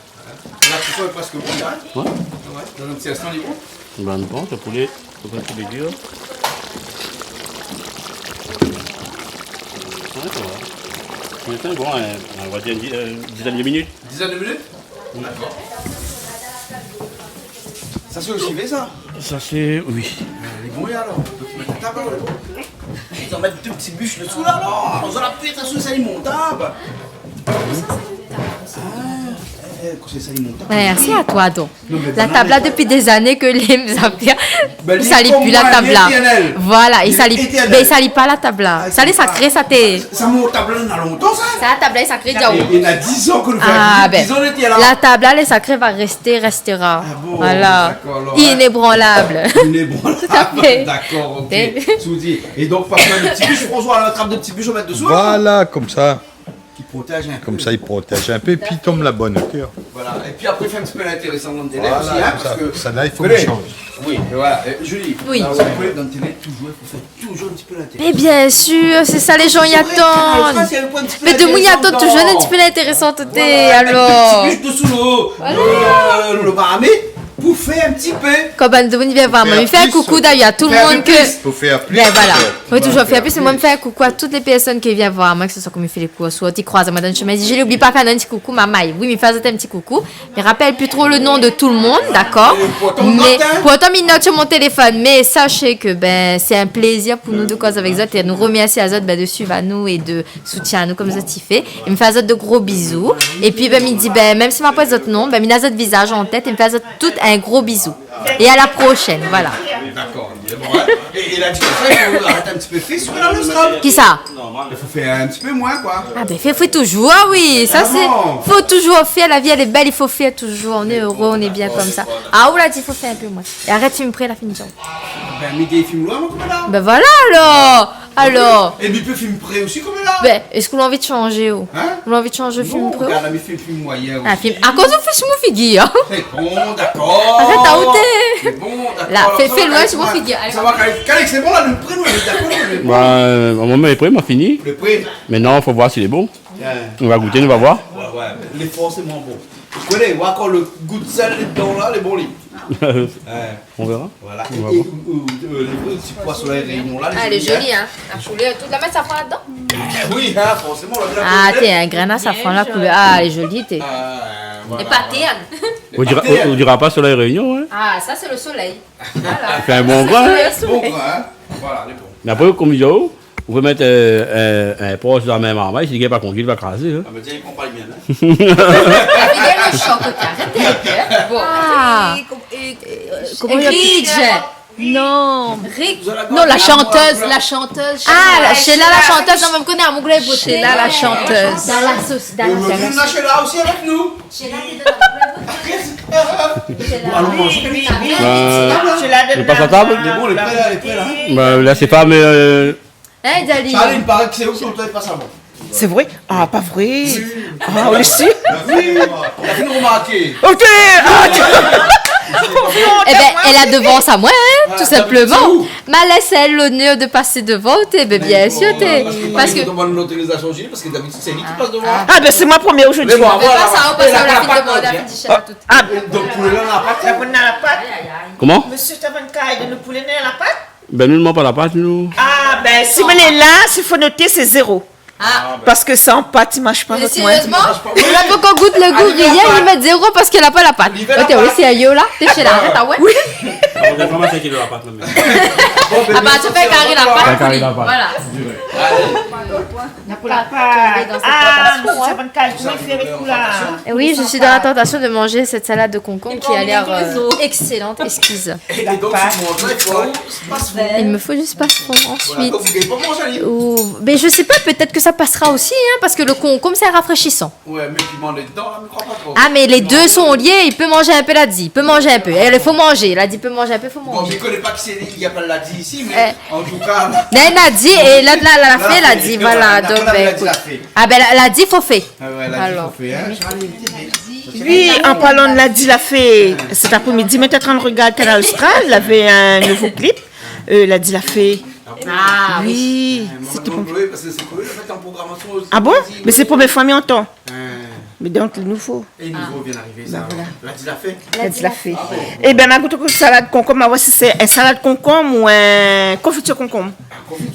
Là, tu fais presque bon, là. Ouais. Ouais. Dans un petit instant, il est bon. Ben bon, le poulet, le poulet dur. Ouais, ça va. C'est bon, on va dire une dizaine de minutes. Dizaine de minutes? D'accord. Ça c'est aussi fait, ça? Ça c'est, oui. Les bons, alors. Donc, ils mettent la table, alors, les bons. Ils en mettent deux petits bûches dessous, là, non. Ils ont la pète, ça est montable. C'est ça, ils montent. Merci à toi, donc. Non, mais La banane, table là, mais depuis des années que les affaires. Ben, Il salit comme plus la moi, table là. éternel. Voilà, il Il est salit. éternel. Mais il salit pas la table là. Ça les sacré, ça t'est. Ça monte table là, dans longtemps, ça? Ça, la table là, est sacrée, Il diaou. y en a 10 ans que nous Ah, faisons. ben. 10 ans, on était là. La table là, les sacrés va restera. bon, Voilà. d'accord, alors, Inébranlable. Inébranlable. Tout à fait. D'accord, ok. Et- Sous-dit. Et donc, par contre, le petit bûche, François, la trappe de petit bûche, on met dessous. Voilà, comme ça. Qui protège un peu. Comme ça, il protège un peu, puis il tombe la bonne hauteur. Voilà. Et puis après, il fait un petit peu l'intéressant dans le télé Voilà, aussi, hein, comme parce que. ça là, il faut Vous que je voyez, change. Oui, et voilà. Julie, Oui. là, vous voyez, dans le télé, toujours, il faut faire toujours un petit peu l'intéressant. Mais bien sûr, c'est ça, les gens y attendent. Mais de moi, y attendent toujours un petit peu l'intéressant, t'es alors. Un petit bûche dessous l'eau. Le baramé, pour faire un petit peu. Quand ben de vient voir, moi, il fait un coucou d'ailleurs à tout le monde que. Faut faire plus. Ben voilà, faut toujours faire plus. Et moi, me faire un coucou à toutes les personnes qui viennent voir moi, que ce soit comme il fait les coups, soit tu croises, moi, dans le chemin, je n'oublie pas faire un petit coucou, maman. Oui, mais fais un petit coucou. Mais rappelle plus trop le nom de tout le monde, d'accord? Mais pour autant, il note sur mon téléphone. Mais sachez que ben c'est un plaisir pour nous de causer avec Zot et nous remercier à Zot ben, de suivre à nous et de soutien à nous comme Zot il fait. Il me fait à Zot de gros bisous. Et puis ben il dit ben même si ma pas Zot non, ben il a Zot visage en tête. Il me fait à Zot tout un gros bisou. Et à la prochaine, voilà. D'accord, il est bon, hein. Et là, tu peux faire, il faut arrêter un petit peu fait sur le stop. Qui ça? Il faut faire un petit peu moins, quoi. Ah ben fait toujours, ah oui, ça c'est, faut toujours faire, la vie elle est belle, il faut faire toujours, on est heureux, on est bien comme ça. Ah oula, il faut faire un peu moins. Et arrête, tu me prêts la finition. Ben, midi, il filme loin, moi, comme là. Ben voilà alors. Et puis, il peut filmer près aussi, comme là. Ben, est-ce qu'on a envie de changer ou? Hein? On a envie de changer le film près? Regarde, il fait le film moyen aussi. Un film, à cause on fait sur mon figuier, hein. C'est bon, d'accord. Arrête à ôter. C'est bon, d'accord. Là, Alors, fais ça va, loin Calix, sur mon ça va. figuier. Allez. Ça va, Calix, c'est bon, là, le prix, nous, on est d'accord, le prix. Bah, mon moment est prêt, m'a fini. Le prix. Maintenant, il faut voir s'il est bon. Tiens. On va goûter, on va voir. Ouais, les forcément bon. Tu connais, voir quand le goût de sel est dedans là, les bons livres. On verra. Voilà. On va Et voir. les petits poissons et réunions là. Ah, elle est jolie, hein. La couleur, toute la mettre ça prend là-dedans. Oui, hein, forcément. Ah, t'es un grain ça prend la couleur. Ah, elle est jolie, t'es. Voilà. Et pâté, Anne. On dira pas sur la réunion, hein. Ah, ça c'est le soleil. Voilà. Fait un bon grain. Bon grain, hein. Voilà, les bons. Mais après, comme il dit, vous pouvez mettre un poche dans la même marmaille, s'il n'est pas conduit, il va craser. Hein. Ah, mais tiens, il comprend bien, hein. Il y a le choc, arrêtez. Bon. Ah. Comment Ridge. Non. Non, la chanteuse. Ah, Sheila la chanteuse, on va me connaître à mon gré beauté. Sheila la chanteuse. Dans la sauce, dans On la veut sauce. lâcher là aussi avec nous. Sheila, t'es dans Allons manger. Je passe à table. Les bons, les prêts là, les prêts là. Bah, là, c'est pas, mais. Hein, Dali? Charlie, il me paraît que c'est où qu'on doit pas savoir. C'est vrai? Ah, pas vrai. Ah, on est sûr? Oui, il a fait nous remarquer. Ok! Ah, Eh ben, elle a devance à moi, hein, tout simplement. Mais laisse-elle l'honneur de passer devant, t'es, ben, bien sûr, t'es. Parce que. On demande une autorisation, Gilles, parce que d'habitude, c'est lui qui passe devant. ah, ben c'est moi premier aujourd'hui. Mais bon, On voilà. passe à on passe à la Et fille de moi, la fille de Sheila toute. Ah, Donc, pour le lait, on a pas la poule dans la pâte. Comment? Monsieur Steven Kai, de nous poulet dans la pâte. Ben, nous ne pas la pâte, nous. Ah, ben, si vous est là, s'il faut noter, c'est 0. Parce que sans pâte, il ne marche pas avec moi. Sérieusement? Là, faut qu'on goûte le goût rien, ils mettent 0 parce qu'elle n'a pas la pâte. Ok, oui, c'est un yo là. T'es chez la arrête, ah ouais? Oui. On a vraiment 5 kilos la pâte, même. Ah bah, tu fais carré la pâte. Carré la pâte. Voilà. Pour la pâte. Ah, ça va me calmer, Et oui, je suis dans la tentation de manger cette salade de concombre qui a l'air excellente, exquise. Et donc, tu manges là, il faut passe fond. Il me faut juste pas fond ensuite. Vous n'avez pas mangé, Mais je sais pas, peut-être que ça passera aussi, hein, parce que le concombre c'est rafraîchissant. Ouais, mais piment dedans, là, ne crois pas trop. Ah, mais les deux sont liés, il peut manger un peu, Ladi, il peut manger un peu. Il faut manger, Ladi peut manger un peu, il faut Bon, je manger. ne connais pas qui c'est, il n'y a pas de Ladi ici, mais en tout cas. Ladi, et là, la fée, Ladi, voilà. Donc, ben, écoute. Ah, ben, Ladi, faut faire. Ah ouais, Ladi, Alors. faut faire. Oui, en parlant de Ladi l'a fait cet après-midi, mais peut-être on regarde Canal Austral, il avait un nouveau clip. Ladi l'a fait. Ah, oui. C'est tout. Parce que c'est cool, en fait, en programmation aussi. Ah bon? Mais c'est pour mes familles en temps. Mais donc, il nous faut. Et le nouveau vient d'arriver, ça. Ladi l'a fait. Ladi l'a fait. Eh bien, ma goûte salade concombre, ma voir si c'est un salade concombre ou un confiture concombre.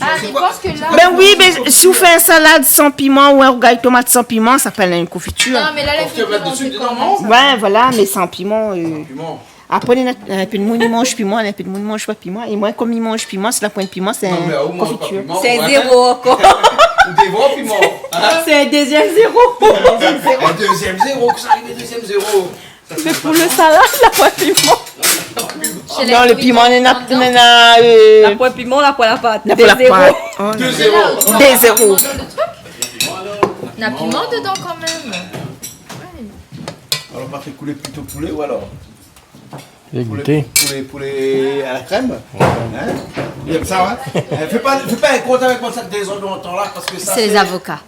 Ah, je pense que là. Ben oui, mais si vous faites un salade sans piment ou un rougail tomate sans piment, ça s'appelle une confiture. Non, mais là, les Tu vas mettre dessus, dedans, non? Ouais, voilà, mais sans piment. Piment. Après, un peu de monde, il mange piment, un peu de monde, il mange pas piment. Et moi, comme il mange piment, c'est la pointe de piment, c'est Non, mais un au moins, pas confiture. piment. C'est ouais. 0 encore. Ou des vrais piments. Hein? C'est un deuxième 0. Un deuxième zéro, que ça arrive, un deuxième zéro. Mais pour le salade, la pointe de piment. Chez les Non, le fruits, piment, on dedans. La poêle piment, la poêle à pâte. n'a pas la Des 0. pâte. Oh, Deux non. zéros. Des zéros. On a piment dedans quand même. Alors, Patrick, couler plutôt poulet ou alors? J'ai goûté. Poulet à la crème. Hein? Il aime ça, ouais? Fais pas un compte avec moi ça des autres longtemps là parce que ça. C'est les avocats.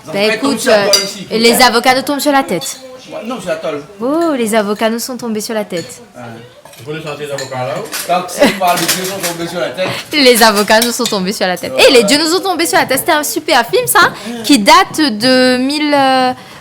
Ça Ben fait comme écoute, ça, toi, ici. les avocats nous tombent sur la tête. Ouais, non, c'est la tôle. Oh, les avocats nous sont tombés sur la tête. Tu peux le sentir les avocats là? Quand c'est par les dieux sont tombés sur la tête. Les avocats nous sont tombés sur la tête. Et les dieux nous ont tombés sur la tête. C'était un super film, ça, qui date de 1000.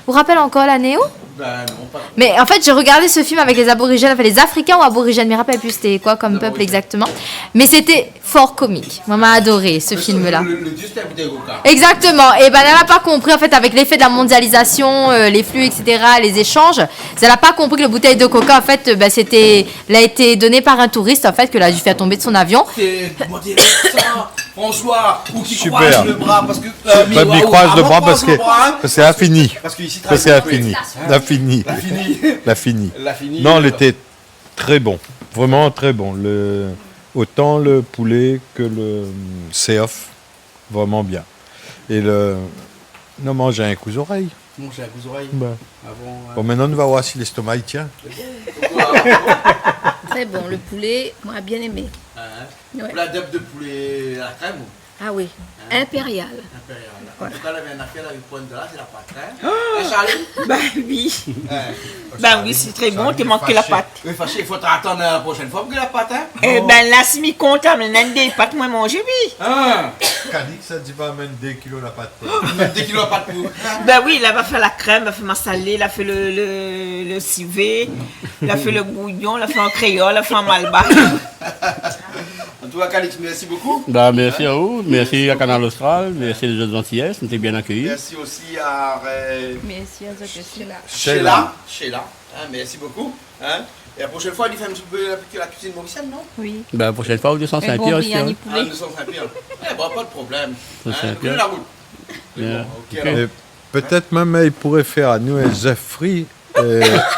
Vous vous rappelez encore l'année où? Ben non, pas. Mais en fait, j'ai regardé ce film avec les aborigènes, enfin les Africains ou aborigènes, je me rappelle plus c'était quoi comme peuple exactement. Mais c'était fort comique. Moi, m'a adoré ce film-là. Le dieu c'était un bouteille de coca. Exactement. Et ben, elle n'a pas compris, en fait, avec l'effet de la mondialisation, les flux, etc., les échanges, elle n'a pas compris que la bouteille de coca, en fait, ben, elle a été donnée par un touriste, en fait, que l'a dû faire tomber de son avion. C'est comment dire ça, François, ou qui Super. croise le bras parce que. Même il croise le bras parce que hein. c'est infini. Parce que ici, Parce que c'est infini. L'infini. L'infini. L'infini. Non, il était très bon. Vraiment très bon. Autant le poulet que le CF. Vraiment bien. Et non, manger un coup d'oreille. Mon j'ai un coup d'oreille. Ben. Avant. Bon, maintenant, on va voir si l'estomac il tient. Très bon, le poulet, moi, bien aimé. Ouais. La dep de poulet à la crème ou Ah oui, impérial. impérial. En tout cas, elle avait un affaire avec pointe de là, c'est la pâte. Hein? Charlie? Ben oui. Ouais. Ben oui, c'est très bon, tu manques que la pâte. Oui, fâché, il faudra attendre la prochaine fois pour que la pâte, hein? Eh ben là, si m'y content, mais n'a des pâtes, moi manger, oui. Hein? Cadix, ça dit pas même 2 kilos la pâte. 2 kilos de pâte pour. Ben oui, là, elle va faire la crème, elle va faire ma salée, elle a fait le civet, elle a fait le bouillon, elle a fait en créole, elle a fait en malba. En tout cas, Calix, merci beaucoup. Bah, merci à vous, merci à Canal Austral, merci les autres Antillais, on était bien accueillis. Merci aussi à Merci à Sheila. Sheila. Hein, merci beaucoup. Hein? Et la prochaine fois, il fait un petit peu la cuisine mauricienne, non? Oui. Bah, la prochaine fois, au 200 Saint-Pierre aussi. Hein. Ah, nous sommes Saint-Pierre. Eh ben, pas de problème. Ça, Hein? c'est Prenez bien. la route. Yeah. Ok, alors. Et peut-être même il pourrait faire à nous un Jeffrey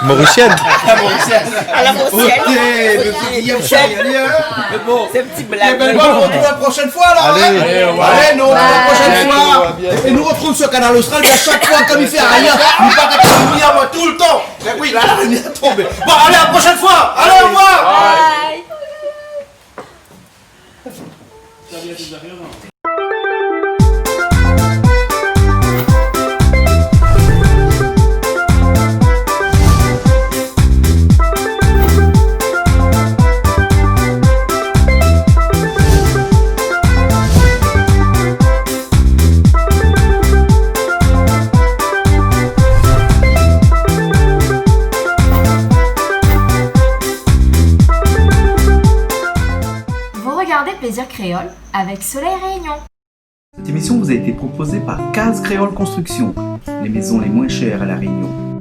mauricienne. La mauricienne. À la Ok, mauricienne. le petit Guillaume Chariali, hein? Mais bon. C'est un petit Eh blague. ben, bon, on se retrouve la prochaine fois alors. Allez. Hein? Allez, nous, on se retrouve la prochaine Bientôt, fois. à bientôt. Et nous retrouvons sur Canal Austral, à chaque fois, comme il fait rien, il part avec la lumière, moi, tout le temps. Mais oui, là, la lumière est tombée. Bon, allez, à la prochaine fois. Allez, au revoir. regardez Plaisir Créole avec Soleil Réunion. Cette émission vous a été proposée par Case Créole Construction, les maisons les moins chères à La Réunion.